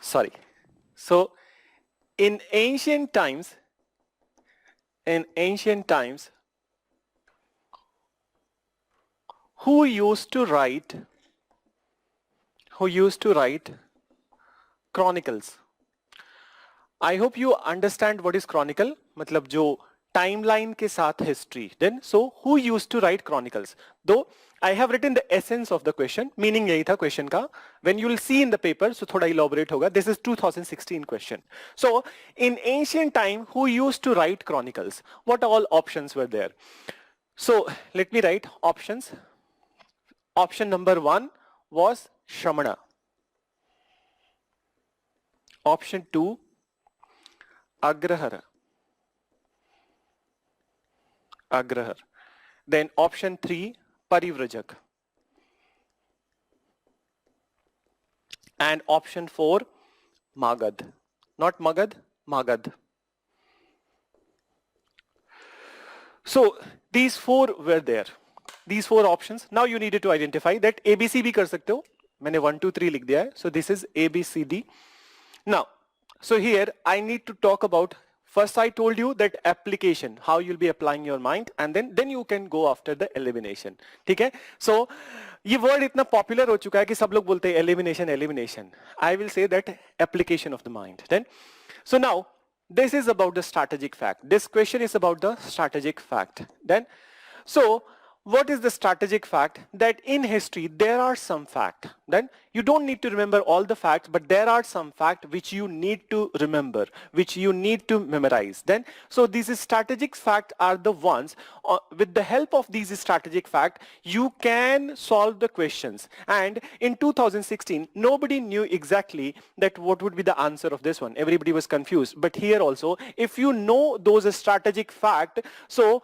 Sorry. So in ancient times, who used to write chronicles? I hope you understand what is chronicle. मतलब जो timeline के साथ history. Then so who used to write chronicles? Though I have written the essence of the question, meaning यही था question का. When you will see in the paper, so थोड़ा elaborate होगा. This is 2016 question. So in ancient time, who used to write chronicles? What all options were there? So let me write options. Option number 1 was Shramana. Option 2, Agrahara. Then option 3, Parivrajak. And option 4, Magad. Not Magad, Magad. So these 4 were there. These 4 options. Now you needed to identify that ABC भी कर सकते हो. मैंने 1, 2, 3 लिख दिया है. So this is ABCD. Now, so here I need to talk about. First I told you that application, how you'll be applying your mind, and then you can go after the elimination. ठीक है? So ये word इतना popular हो चुका है कि सब लोग बोलते हैं elimination. I will say that application of the mind. Then, so now this is about the strategic fact. This question is about the strategic fact. Then, so what is the strategic fact? That in history there are some facts. Then you don't need to remember all the facts, but there are some facts which you need to remember, which you need to memorize. Then so these strategic facts are the ones with the help of these strategic facts you can solve the questions. And in 2016 nobody knew exactly that what would be the answer of this one. Everybody was confused. But here also, if you know those strategic facts, so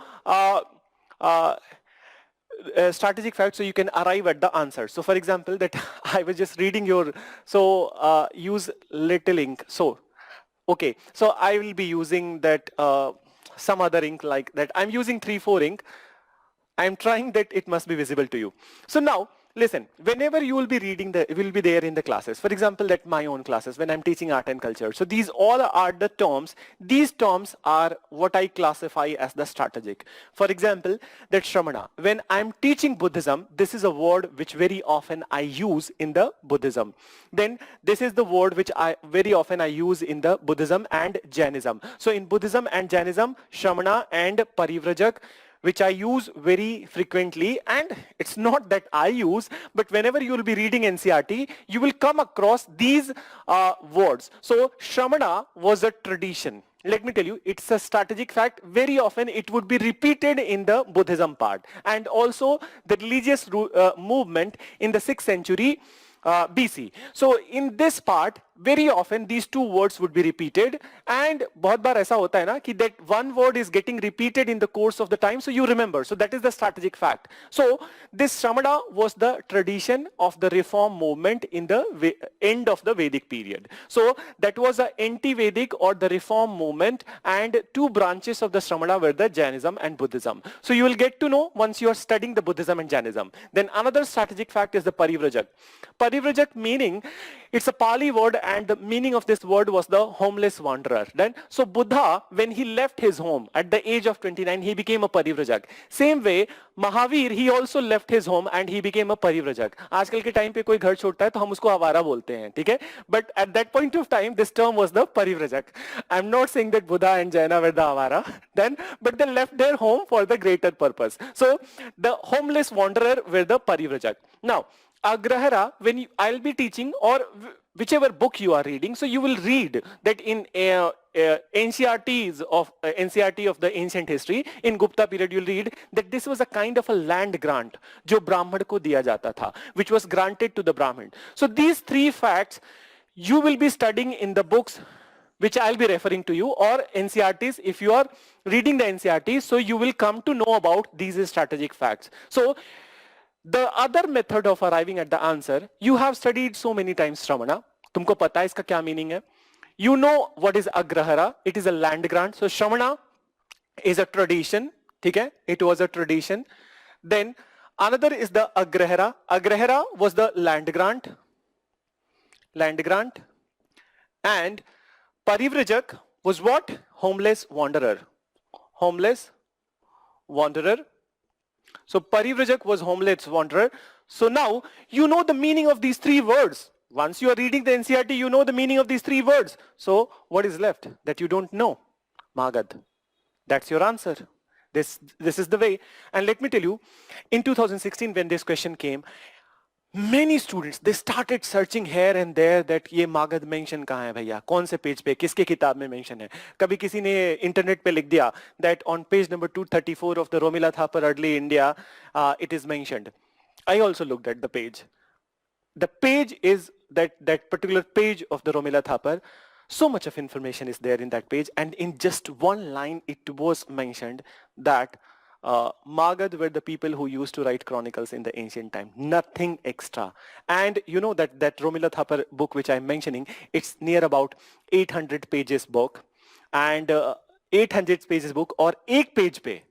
strategic fact, so you can arrive at the answer. So for example, that I was just reading your, so use little ink. So okay, so I will be using that some other ink like that. I'm using 3-4 ink. I'm trying that it must be visible to you. So now listen, whenever you will be reading will be there in the classes. For example, that my own classes when I'm teaching art and culture. So these all are the terms. These terms are what I classify as the strategic. For example, that Shramana. When I'm teaching Buddhism, this is a word which very often I use in the Buddhism. Then this is the word which I very often I use in the Buddhism and Jainism. So in Buddhism and Jainism, Shramana and Parivrajak, which I use very frequently, and it's not that I use, but whenever you will be reading NCERT, you will come across these words. So Shramana was a tradition. let me tell you, it's a strategic fact. Very often it would be repeated in the Buddhism part, and also the religious movement in the 6th century BC. So in this part, very often these two words would be repeated, and बहुत बार ऐसा होता है ना कि that one word is getting repeated in the course of the time, so you remember. So that is the strategic fact. So this Shramana was the tradition of the reform movement in the end of the Vedic period. So that was the anti-Vedic or the reform movement, and two branches of the Shramana were the Jainism and Buddhism. So you will get to know once you are studying the Buddhism and Jainism. Then another strategic fact is the Parivrajak. Parivrajak meaning, it's a Pali word, and the meaning of this word was the homeless wanderer. Then, so Buddha, when he left his home at the age of 29, he became a Parivrajak. Same way, Mahavir, he also left his home and he became a Parivrajak. आजकल के time पे कोई घर छोड़ता है तो हम उसको आवारा बोलते हैं, ठीक है? But at that point of time, this term was the Parivrajak. I'm not saying that Buddha and Jaina were the avara then, but they left their home for the greater purpose. So the homeless wanderer were the Parivrajak. Now, Agrahara, when I'll be teaching, or whichever book you are reading, so you will read that in NCRT of the ancient history, in Gupta period, you'll read that this was a kind of a land grant, जो ब्राह्मण को दिया जाता था, which was granted to the Brahmin. So these three facts you will be studying in the books which I'll be referring to you, or NCRTs if you are reading the NCRTs, so you will come to know about these strategic facts. So the other method of arriving at the answer, you have studied so many times Shramana. तुमको पता है इसका क्या meaning है? You know what is Agrahara? It is a land grant. So Shramana is a tradition. ठीक है? It was a tradition. Then another is the Agrahara. Agrahara was the land grant. Land grant. And Parivrajak was what? Homeless wanderer. Homeless wanderer. So Parivrajak was homeless wanderer. So now you know the meaning of these three words. Once you are reading the NCRT, you know the meaning of these three words. So what is left that you don't know? Magad. That's your answer. This is the way. And let me tell you, in 2016 when this question came, many students, they started searching here and there that ये Magadha mention कहाँ है भैया, कौन से page पे, किसके किताब में mention है. कभी किसी ने इंटरनेट पे लिख दिया that on page number 234 of the Romila Thapar Early India it is mentioned. I also looked at the page. The page is that particular page of the Romila Thapar. So much of information is there in that page, and in just one line it was mentioned that Magad were the people who used to write chronicles in the ancient time. Nothing extra. And you know that Romila Thapar book which I'm mentioning, it's near about 800 pages book. And 800 pages book, or ek page pe,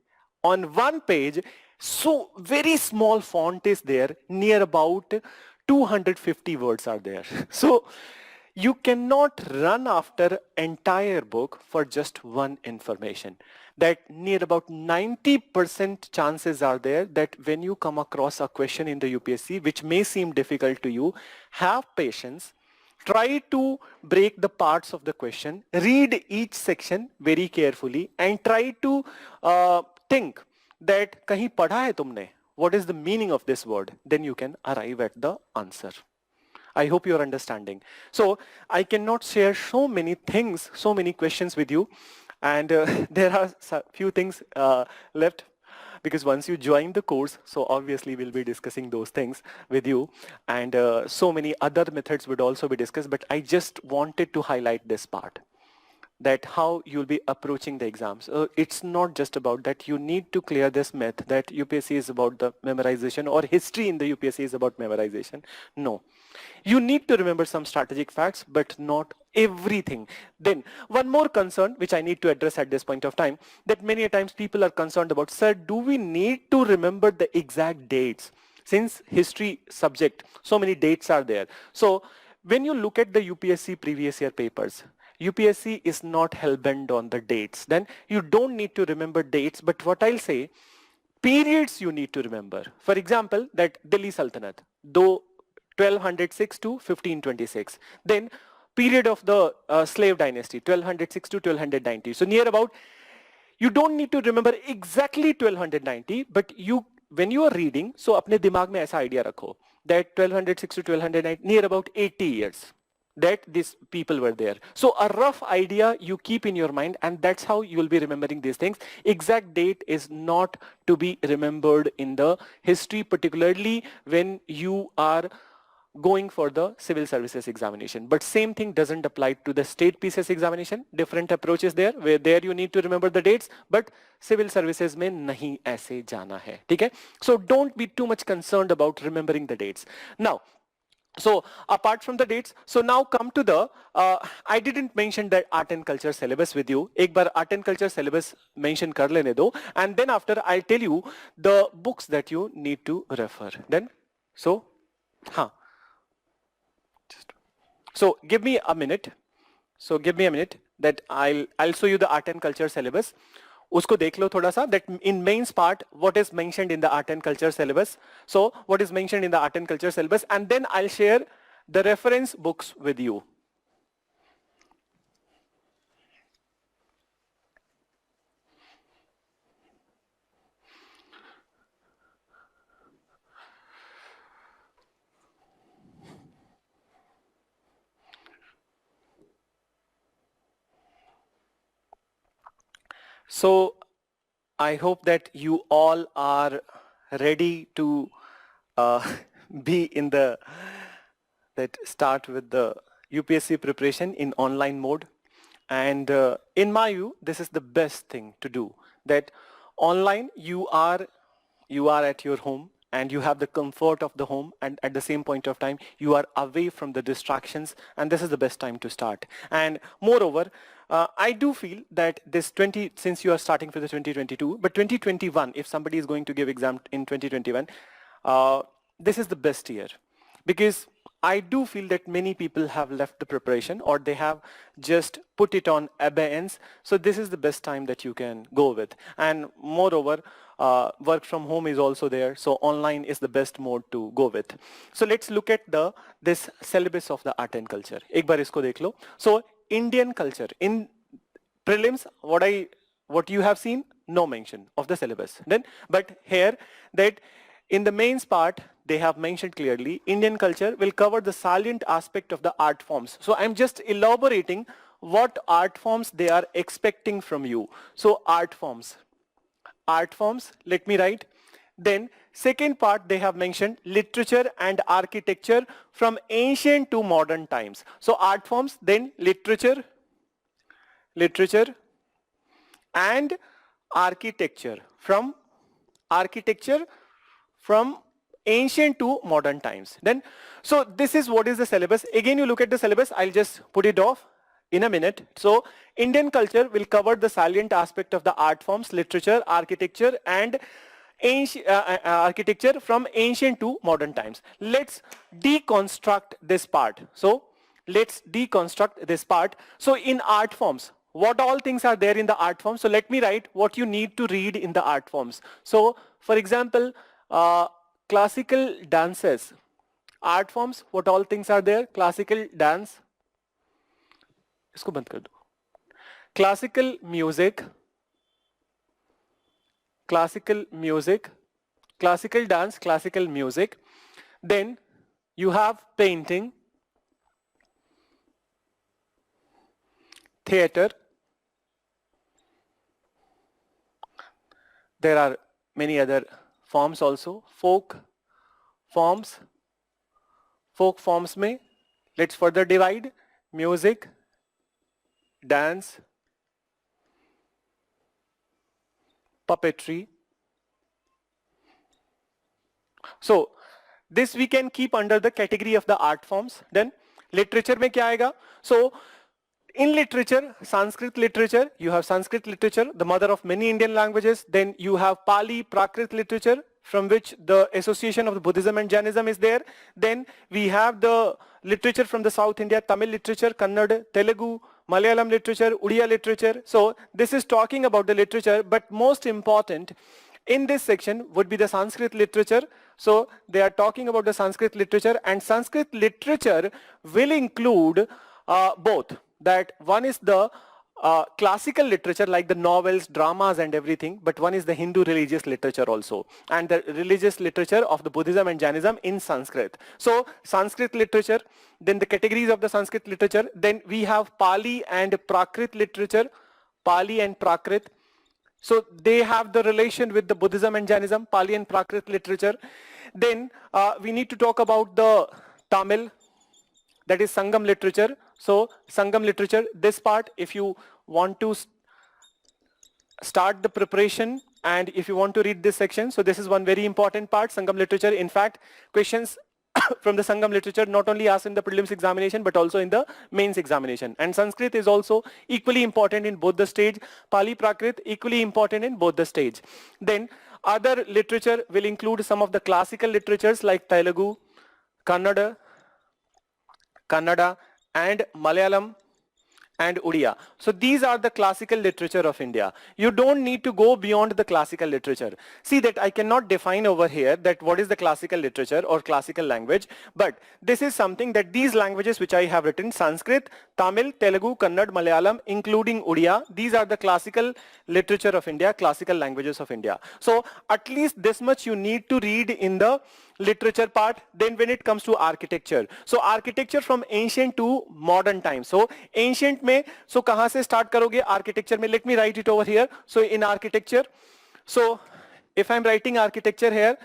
on one page, so very small font is there, near about 250 words are there. So you cannot run after entire book for just one information. That near about 90% chances are there that when you come across a question in the UPSC which may seem difficult to you, have patience, try to break the parts of the question, read each section very carefully, and try to think that kahin padha hai tumne, what is the meaning of this word, then you can arrive at the answer. I hope you're understanding. So I cannot share so many things, so many questions with you. And there are a few things left, because once you join the course, so obviously we'll be discussing those things with you. And so many other methods would also be discussed, but I just wanted to highlight this part, that how you'll be approaching the exams. It's not just about that. You need to clear this myth that UPSC is about the memorization, or history in the UPSC is about memorization. No. You need to remember some strategic facts, but not everything. Then one more concern which I need to address at this point of time, that many a times people are concerned about, sir, do we need to remember the exact dates? Since history subject, so many dates are there. So when you look at the UPSC previous year papers, UPSC is not hell-bent on the dates. Then you don't need to remember dates, but what I'll say, periods you need to remember. For example, that Delhi Sultanate, though 1206 to 1526. Then period of the slave dynasty, 1206 to 1290. So near about, you don't need to remember exactly 1290, but when you are reading, so apne dimag mein aisa idea rakho that 1206 to 1290, near about 80 years. that these people were there. So a rough idea you keep in your mind, and that's how you will be remembering these things. Exact date is not to be remembered in the history, particularly when you are going for the civil services examination. But same thing doesn't apply to the state PCS examination. Different approaches there, where there you need to remember the dates, but civil services में नहीं ऐसे जाना है, ठीक है? So don't be too much concerned about remembering the dates. Now, so apart from the dates, so now come to the, I didn't mention that art and culture syllabus with you. एक बार art and culture syllabus mention कर लेने दो, and then after I'll tell you the books that you need to refer. Then, so, हाँ. So give me a minute. So give me a minute that I'll show you the art and culture syllabus. उसको देख लो थोड़ा सा, that in mains part what is mentioned in the art and culture syllabus. So what is mentioned in the art and culture syllabus, and then I'll share the reference books with you. So I hope that you all are ready to be in the, that start with the UPSC preparation in online mode. And in my view, this is the best thing to do. That online you are at your home, and you have the comfort of the home, and at the same point of time you are away from the distractions, and this is the best time to start. And moreover, I do feel that this since you are starting for the 2022, but 2021, if somebody is going to give exam in 2021, this is the best year, because I do feel that many people have left the preparation, or they have just put it on abeyance. So this is the best time that you can go with. And moreover, work from home is also there, so online is the best mode to go with. So let's look at this syllabus of the art and culture. एक बार इसको देख लो. So Indian culture in prelims, what you have seen, no mention of the syllabus. Then, but here that in the mains part, they have mentioned clearly, Indian culture will cover the salient aspect of the art forms. So I'm just elaborating what art forms they are expecting from you. So art forms, let me write. Then second part, they have mentioned literature and architecture from ancient to modern times. So art forms, then literature and architecture from ancient to modern times. Then, so this is what is the syllabus. Again, you look at the syllabus, I'll just put it off in a minute. So Indian culture will cover the salient aspect of the art forms, literature, architecture, and architecture from ancient to modern times. Let's deconstruct this part. So let's deconstruct this part. So in art forms, what all things are there in the art forms? So let me write what you need to read in the art forms. So for example, classical dances, art forms, what all things are there? Classical dance, इसको बंद कर दो. Classical music, classical dance, classical music. Then you have painting, theater. There are many other forms also. Folk forms में let's further divide: music, dance, puppetry. So this we can keep under the category of the art forms. Then literature में क्या आएगा? So in literature, Sanskrit literature, you have Sanskrit literature, the mother of many Indian languages. Then you have Pali, Prakrit literature, from which the association of Buddhism and Jainism is there. Then we have the literature from the South India, Tamil literature, Kannada, Telugu, Malayalam literature, Odia literature. So this is talking about the literature, but most important in this section would be the Sanskrit literature. So they are talking about the Sanskrit literature, and Sanskrit literature will include both. That one is the classical literature like the novels, dramas and everything, but one is the Hindu religious literature also, and the religious literature of the Buddhism and Jainism in Sanskrit. So Sanskrit literature, then the categories of the Sanskrit literature, then we have Pali and Prakrit literature, Pali and Prakrit. So they have the relation with the Buddhism and Jainism, Pali and Prakrit literature. Then we need to talk about the Tamil, that is Sangam literature. So Sangam literature, this part, if you want to start the preparation and if you want to read this section, so this is one very important part, Sangam literature. In fact, questions from the Sangam literature not only asked in the prelims examination but also in the mains examination. And Sanskrit is also equally important in both the stage. Pali, Prakrit equally important in both the stage. Then other literature will include some of the classical literatures like Telugu, Kannada and Malayalam and Odia. So these are the classical literature of India. You don't need to go beyond the classical literature. See that I cannot define over here that what is the classical literature or classical language, but this is something that these languages which I have written, Sanskrit, Tamil, Telugu, Kannada, Malayalam, including Odia, these are the classical literature of India, classical languages of India. So at least this much you need to read in the literature part. Then when it comes to architecture, so architecture from ancient to modern times. So ancient में, so कहाँ से start करोगे architecture में? Let me write it over here. So in architecture, so if I'm writing architecture here,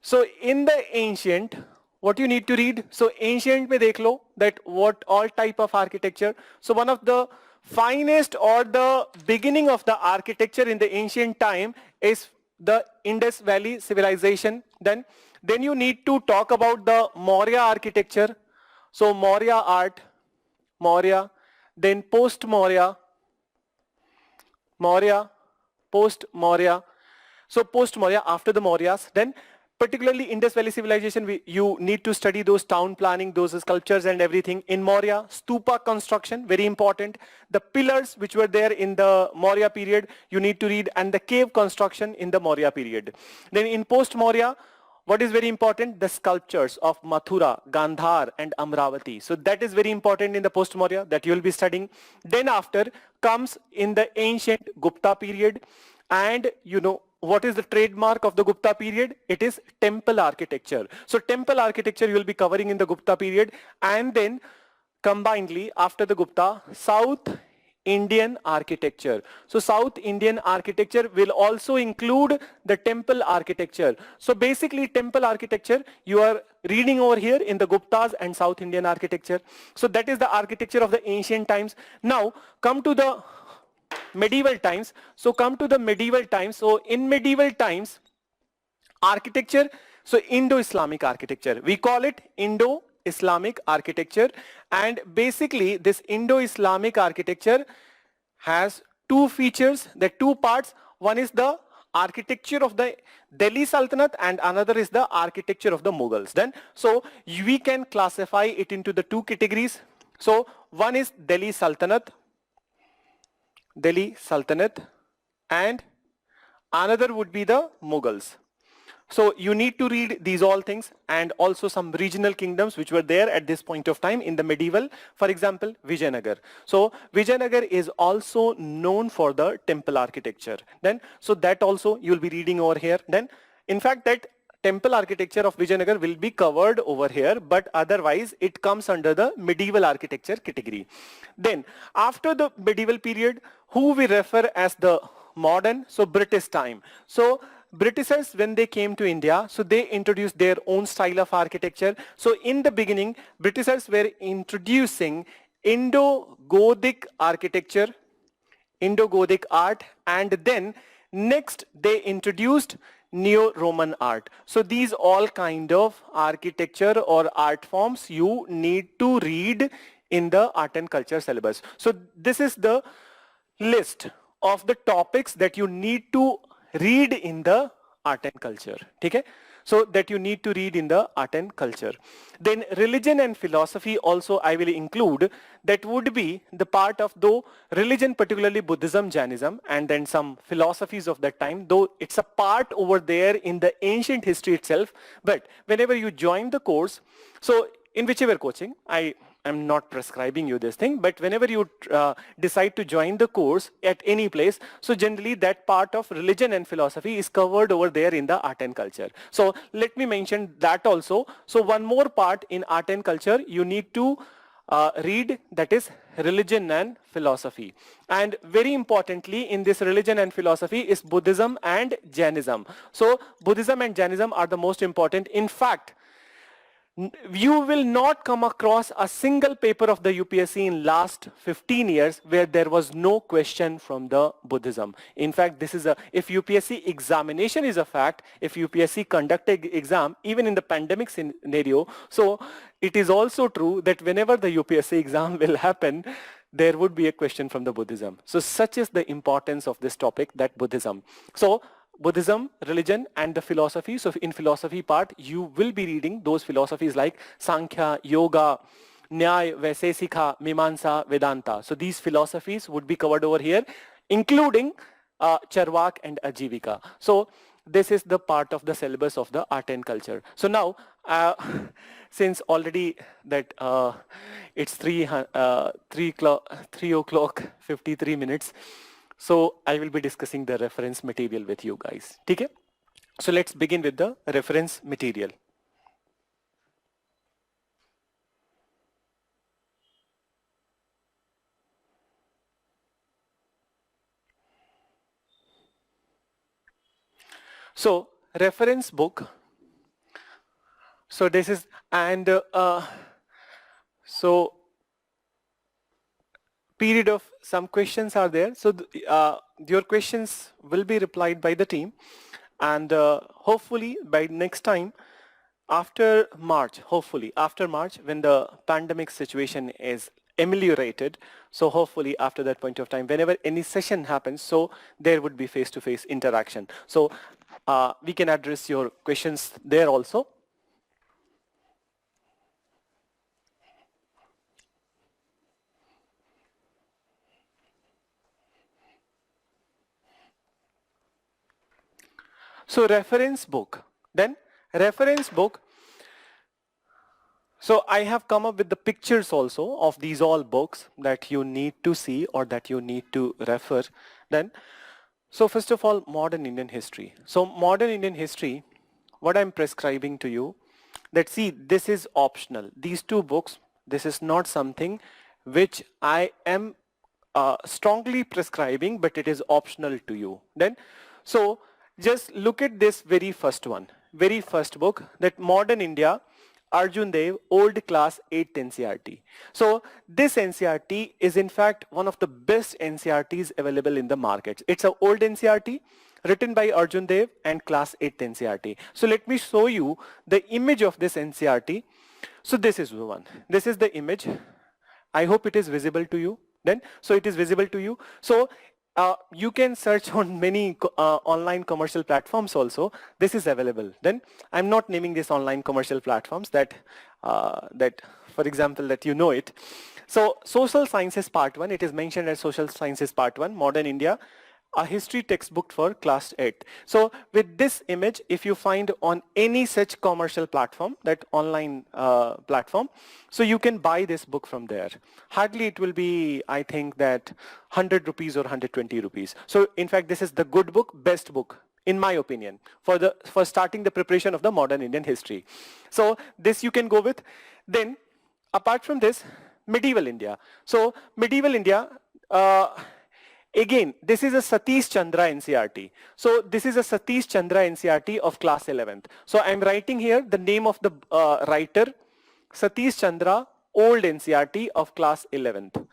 so in the ancient, what you need to read, so ancient में देख लो that what all type of architecture. So one of the finest or the beginning of the architecture in the ancient time is the Indus Valley civilization. Then you need to talk about the Maurya architecture. So Maurya art, Maurya, then post-Maurya, Maurya, post-Maurya. So post-Maurya, after the Mauryas, then particularly Indus Valley civilization, you need to study those town planning, those sculptures and everything. In Maurya, stupa construction, very important. The pillars which were there in the Maurya period, you need to read, and the cave construction in the Maurya period. Then in post-Maurya, what is very important? The sculptures of Mathura, Gandhar and Amravati. So that is very important in the post-Maurya that you will be studying. Then after comes in the ancient Gupta period, and you know, what is the trademark of the Gupta period? It is temple architecture. So temple architecture you will be covering in the Gupta period, and then combinedly after the Gupta, South Indian architecture. So South Indian architecture will also include the temple architecture. So basically temple architecture you are reading over here in the Guptas and South Indian architecture. So that is the architecture of the ancient times. Now come to the medieval times. So come to the medieval times. So in medieval times, architecture, so Indo-Islamic architecture, we call it Indo-Islamic architecture. And basically this Indo-Islamic architecture has two features, the two parts. One is the architecture of the Delhi Sultanate and another is the architecture of the Mughals. Then so we can classify it into the two categories. So one is Delhi Sultanate, and another would be the Mughals. So you need to read these all things, and also some regional kingdoms which were there at this point of time in the medieval. For example, Vijayanagar. So Vijayanagar is also known for the temple architecture. Then so that also you will be reading over here. Then in fact that temple architecture of Vijayanagar will be covered over here, but otherwise it comes under the medieval architecture category. Then after the medieval period, who we refer as the modern, so British time. So Britishers, when they came to India, so they introduced their own style of architecture. So in the beginning, Britishers were introducing Indo-Gothic architecture, Indo-Gothic art, and then next they introduced Neo-Roman art. So these all kind of architecture or art forms you need to read in the art and culture syllabus. So this is the list of the topics that you need to read in the art and culture. Okay? So that you need to read in the art and culture. Then religion and philosophy also I will include. That would be the part of though religion, particularly Buddhism, Jainism, and then some philosophies of that time, though it's a part over there in the ancient history itself. But whenever you join the course, so in whichever coaching, I I'm not prescribing you this thing, but whenever you decide to join the course at any place, so generally that part of religion and philosophy is covered over there in the art and culture. So let me mention that also. So one more part in art and culture you need to read, that is religion and philosophy. And very importantly in this religion and philosophy is Buddhism and Jainism. So Buddhism and Jainism are the most important. In fact, you will not come across a single paper of the UPSC in last 15 years where there was no question from the Buddhism. In fact, this is if UPSC examination is a fact, if UPSC conducted exam, even in the pandemic scenario, so it is also true that whenever the UPSC exam will happen, there would be a question from the Buddhism. So such is the importance of this topic, that Buddhism. So Buddhism, religion, and the philosophy. So in philosophy part, you will be reading those philosophies like Sankhya, Yoga, Nyaya, Vaisesika, Mimamsa, Vedanta. So these philosophies would be covered over here, including Charvak and Ajivika. So this is the part of the syllabus of the art and culture. So now, since already that it's 3 o'clock 53 minutes, so I will be discussing the reference material with you guys. Okay? So let's begin with the reference material. So reference book. So this is, and so period of some questions are there. So your questions will be replied by the team, and hopefully by next time after March, hopefully after March, when the pandemic situation is ameliorated, so hopefully after that point of time, whenever any session happens, so there would be face-to-face interaction. So we can address your questions there also. So reference book, then reference book. So I have come up with the pictures also of these all books that you need to see or that you need to refer. Then, so first of all, modern Indian history. So modern Indian history, what I'm prescribing to you, that see, this is optional. These two books, this is not something which I am strongly prescribing, but it is optional to you. Then, so just look at this very first one, very first book, that Modern India, Arjun Dev, Old Class 8th NCERT. So this NCERT is in fact one of the best NCERTs available in the market. It's an old NCERT written by Arjun Dev and Class 8th NCERT. So let me show you the image of this NCERT. So this is the one. This is the image. I hope it is visible to you. Then, so it is visible to you. So you can search on many online commercial platforms also. This is available. Then I'm not naming these online commercial platforms that, for example, that you know it. So social sciences part 1, it is mentioned as social sciences part 1, Modern India, a history textbook for class 8. So with this image, if you find on any such commercial platform, that online platform, so you can buy this book from there. Hardly it will be, I think that 100 rupees or 120 rupees. So in fact, this is the good book, best book, in my opinion, for starting the preparation of the modern Indian history. So this you can go with. Then apart from this, medieval India. So medieval India, again, this is a Satish Chandra NCERT. So this is a Satish Chandra NCERT of class 11th. So I'm writing here the name of the writer, Satish Chandra, old NCERT of class 11th.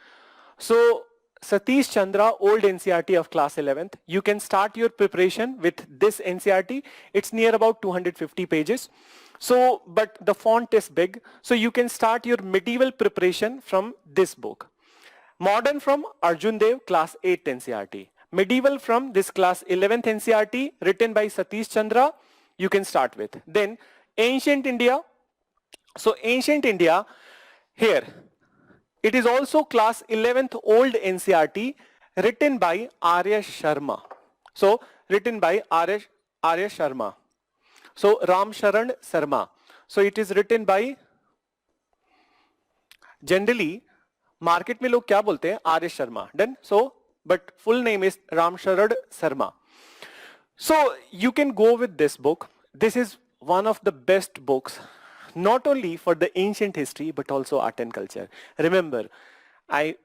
So Satish Chandra, old NCERT of class 11th. You can start your preparation with this NCERT. It's near about 250 pages. So, but the font is big. So you can start your medieval preparation from this book. Modern from Arjun Dev, class 8th NCERT. Medieval from this class 11th NCERT, written by Satish Chandra, you can start with. Then ancient India. So ancient India, here, it is also class 11th old NCERT, written by Arya Sharma. So written by Arya Sharma. So Ram Sharan Sharma. So it is written by Generally, market में लोग क्या बोलते हैं? R S Sharma. Done. So, but full name is Ram Sharad Sarma. So you can go with this book. This is one of the best books, not only for the ancient history, but also art and culture. Remember, in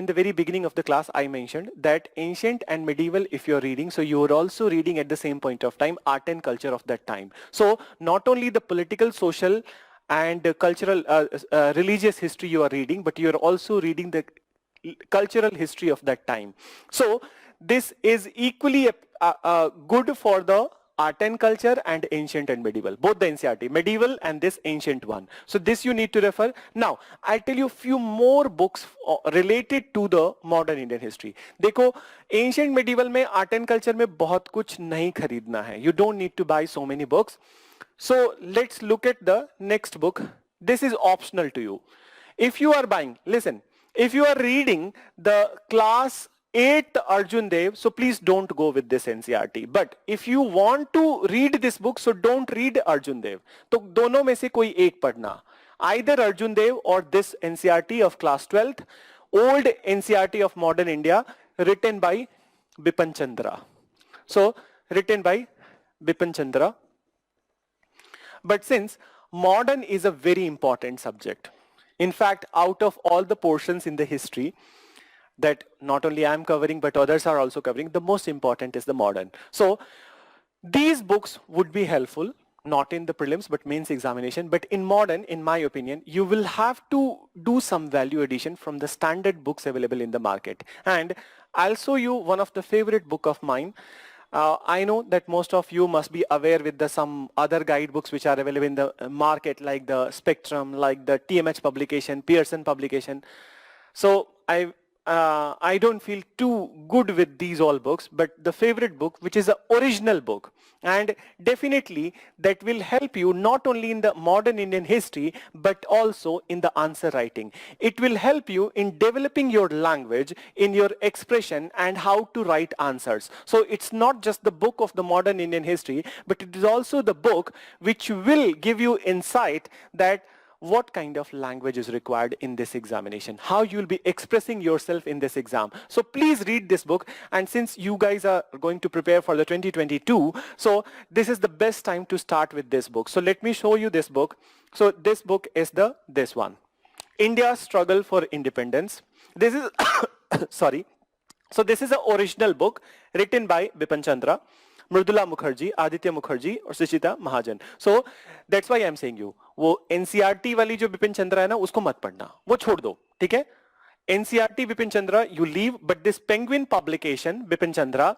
the very beginning of the class, I mentioned that ancient and medieval, if you're reading, so you're also reading at the same point of time, art and culture of that time. So not only the political, social, and cultural, religious history you are reading, but you're also reading the cultural history of that time. So this is equally good for the art and culture and ancient and medieval, both the NCERT, medieval and this ancient one. So this you need to refer. Now, I'll tell you a few more books related to the modern Indian history. देखो, ancient medieval में art and culture में बहुत कुछ नहीं खरीदना है. You don't need to buy so many books. So let's look at the next book. This is optional to you. If you are buying, listen, if you are reading the class 8th Arjun Dev, so please don't go with this NCERT. But if you want to read this book, so don't read Arjun Dev. तो दोनों में से कोई एक पढ़ना. Either Arjun Dev or this NCERT of class 12th, old NCERT of modern India, written by Bipin Chandra. So written by Bipin Chandra. But since modern is a very important subject, in fact, out of all the portions in the history that not only I am covering, but others are also covering, the most important is the modern. So these books would be helpful, not in the prelims, but mains examination. But in modern, in my opinion, you will have to do some value addition from the standard books available in the market. And I'll show you one of the favorite book of mine. I know that most of you must be aware with some other guidebooks which are available in the market, like the Spectrum, like the TMH publication, Pearson publication. So I don't feel too good with these all books, but the favorite book, which is the original book, and definitely that will help you not only in the modern Indian history, but also in the answer writing. It will help you in developing your language, in your expression, and how to write answers. So it's not just the book of the modern Indian history, but it is also the book which will give you insight that what kind of language is required in this examination, how you will be expressing yourself in this exam. So please read this book, and since you guys are going to prepare for the 2022, so this is the best time to start with this book. So let me show you this book. So this book is this one, India's Struggle for Independence. This is sorry. So this is an original book written by Bipin Chandra, Mridula Mukherjee, Aditya Mukherjee और सुचिता महाजन. So that's why I'm saying you, वो NCERT वाली जो बिपिन चंद्रा है ना, उसको मत पढ़ना, वो छोड़ दो, ठीक है? NCERT Bipin Chandra you leave, but this Penguin publication Bipin Chandra,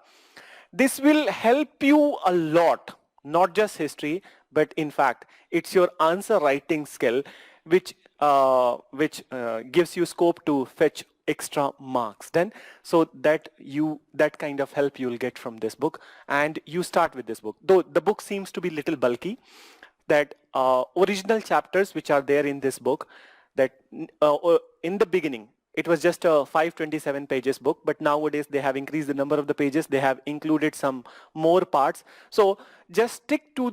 this will help you a lot, not just history, but in fact it's your answer writing skill which gives you scope to fetch extra marks then, so that kind of help you'll get from this book, and you start with this book. Though the book seems to be little bulky, that original chapters which are there in this book, that in the beginning it was just a 527 pages book, but nowadays they have increased the number of the pages, they have included some more parts. So just stick to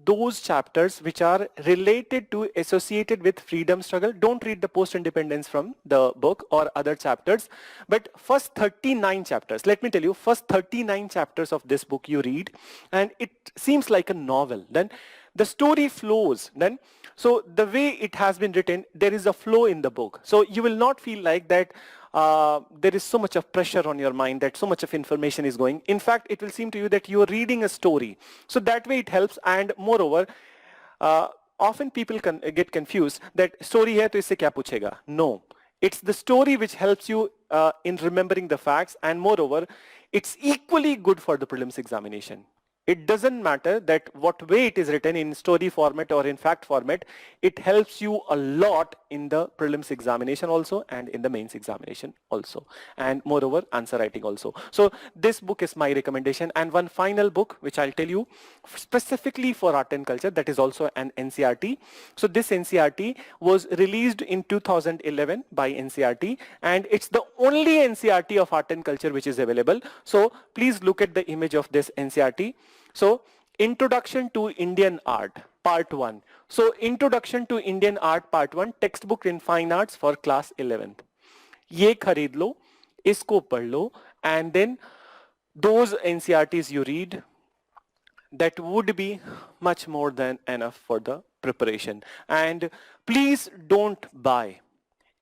those chapters which are related to, associated with freedom struggle. Don't read the post-independence from the book or other chapters, but first 39 chapters, let me tell you, first 39 chapters of this book you read, and it seems like a novel. Then the story flows, then so the way it has been written, there is a flow in the book. So you will not feel like that there is so much of pressure on your mind, that so much of information is going. In fact, it will seem to you that you are reading a story. So that way it helps. And moreover, often people can get confused that story hai to isse kya puchega. No, it's the story which helps you in remembering the facts, and moreover, it's equally good for the prelims examination. It doesn't matter that what way it is written, in story format or in fact format, it helps you a lot in the prelims examination also, and in the mains examination also, and moreover answer writing also. So this book is my recommendation. And one final book which I'll tell you specifically for art and culture, that is also an NCERT. So this NCERT was released in 2011 by NCERT, and it's the only NCERT of art and culture which is available. So please look at the image of this NCERT. So Introduction to Indian Art, Part 1. So Introduction to Indian Art, Part 1, textbook in Fine Arts for class 11th. ये खरीद लो, इसको पढ़ लो, and then those NCRTs you read, that would be much more than enough for the preparation. And please don't buy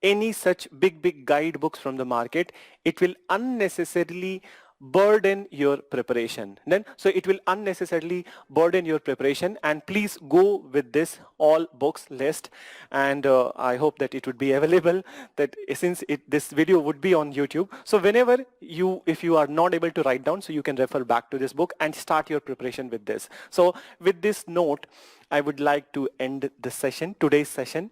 any such big guidebooks from the market. It will unnecessarily burden your preparation. Then so it will unnecessarily burden your preparation, and please go with this all books list, and I hope that it would be available, that since this video would be on YouTube, so whenever if you are not able to write down, so you can refer back to this book and start your preparation with this. So with this note, I would like to end the session, today's session,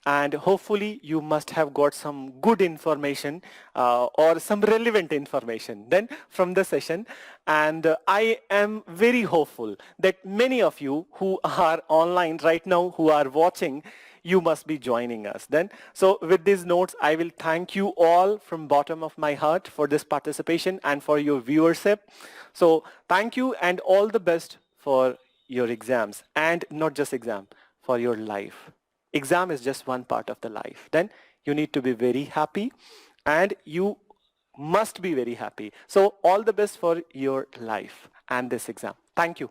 and hopefully you must have got some good information or some relevant information then from the session. And I am very hopeful that many of you who are online right now, who are watching, you must be joining us then. So with these notes, I will thank you all from bottom of my heart for this participation and for your viewership. So thank you and all the best for your exams, and not just exam, for your life. Exam is just one part of the life. Then you need to be very happy, and you must be very happy. So all the best for your life and this exam. Thank you.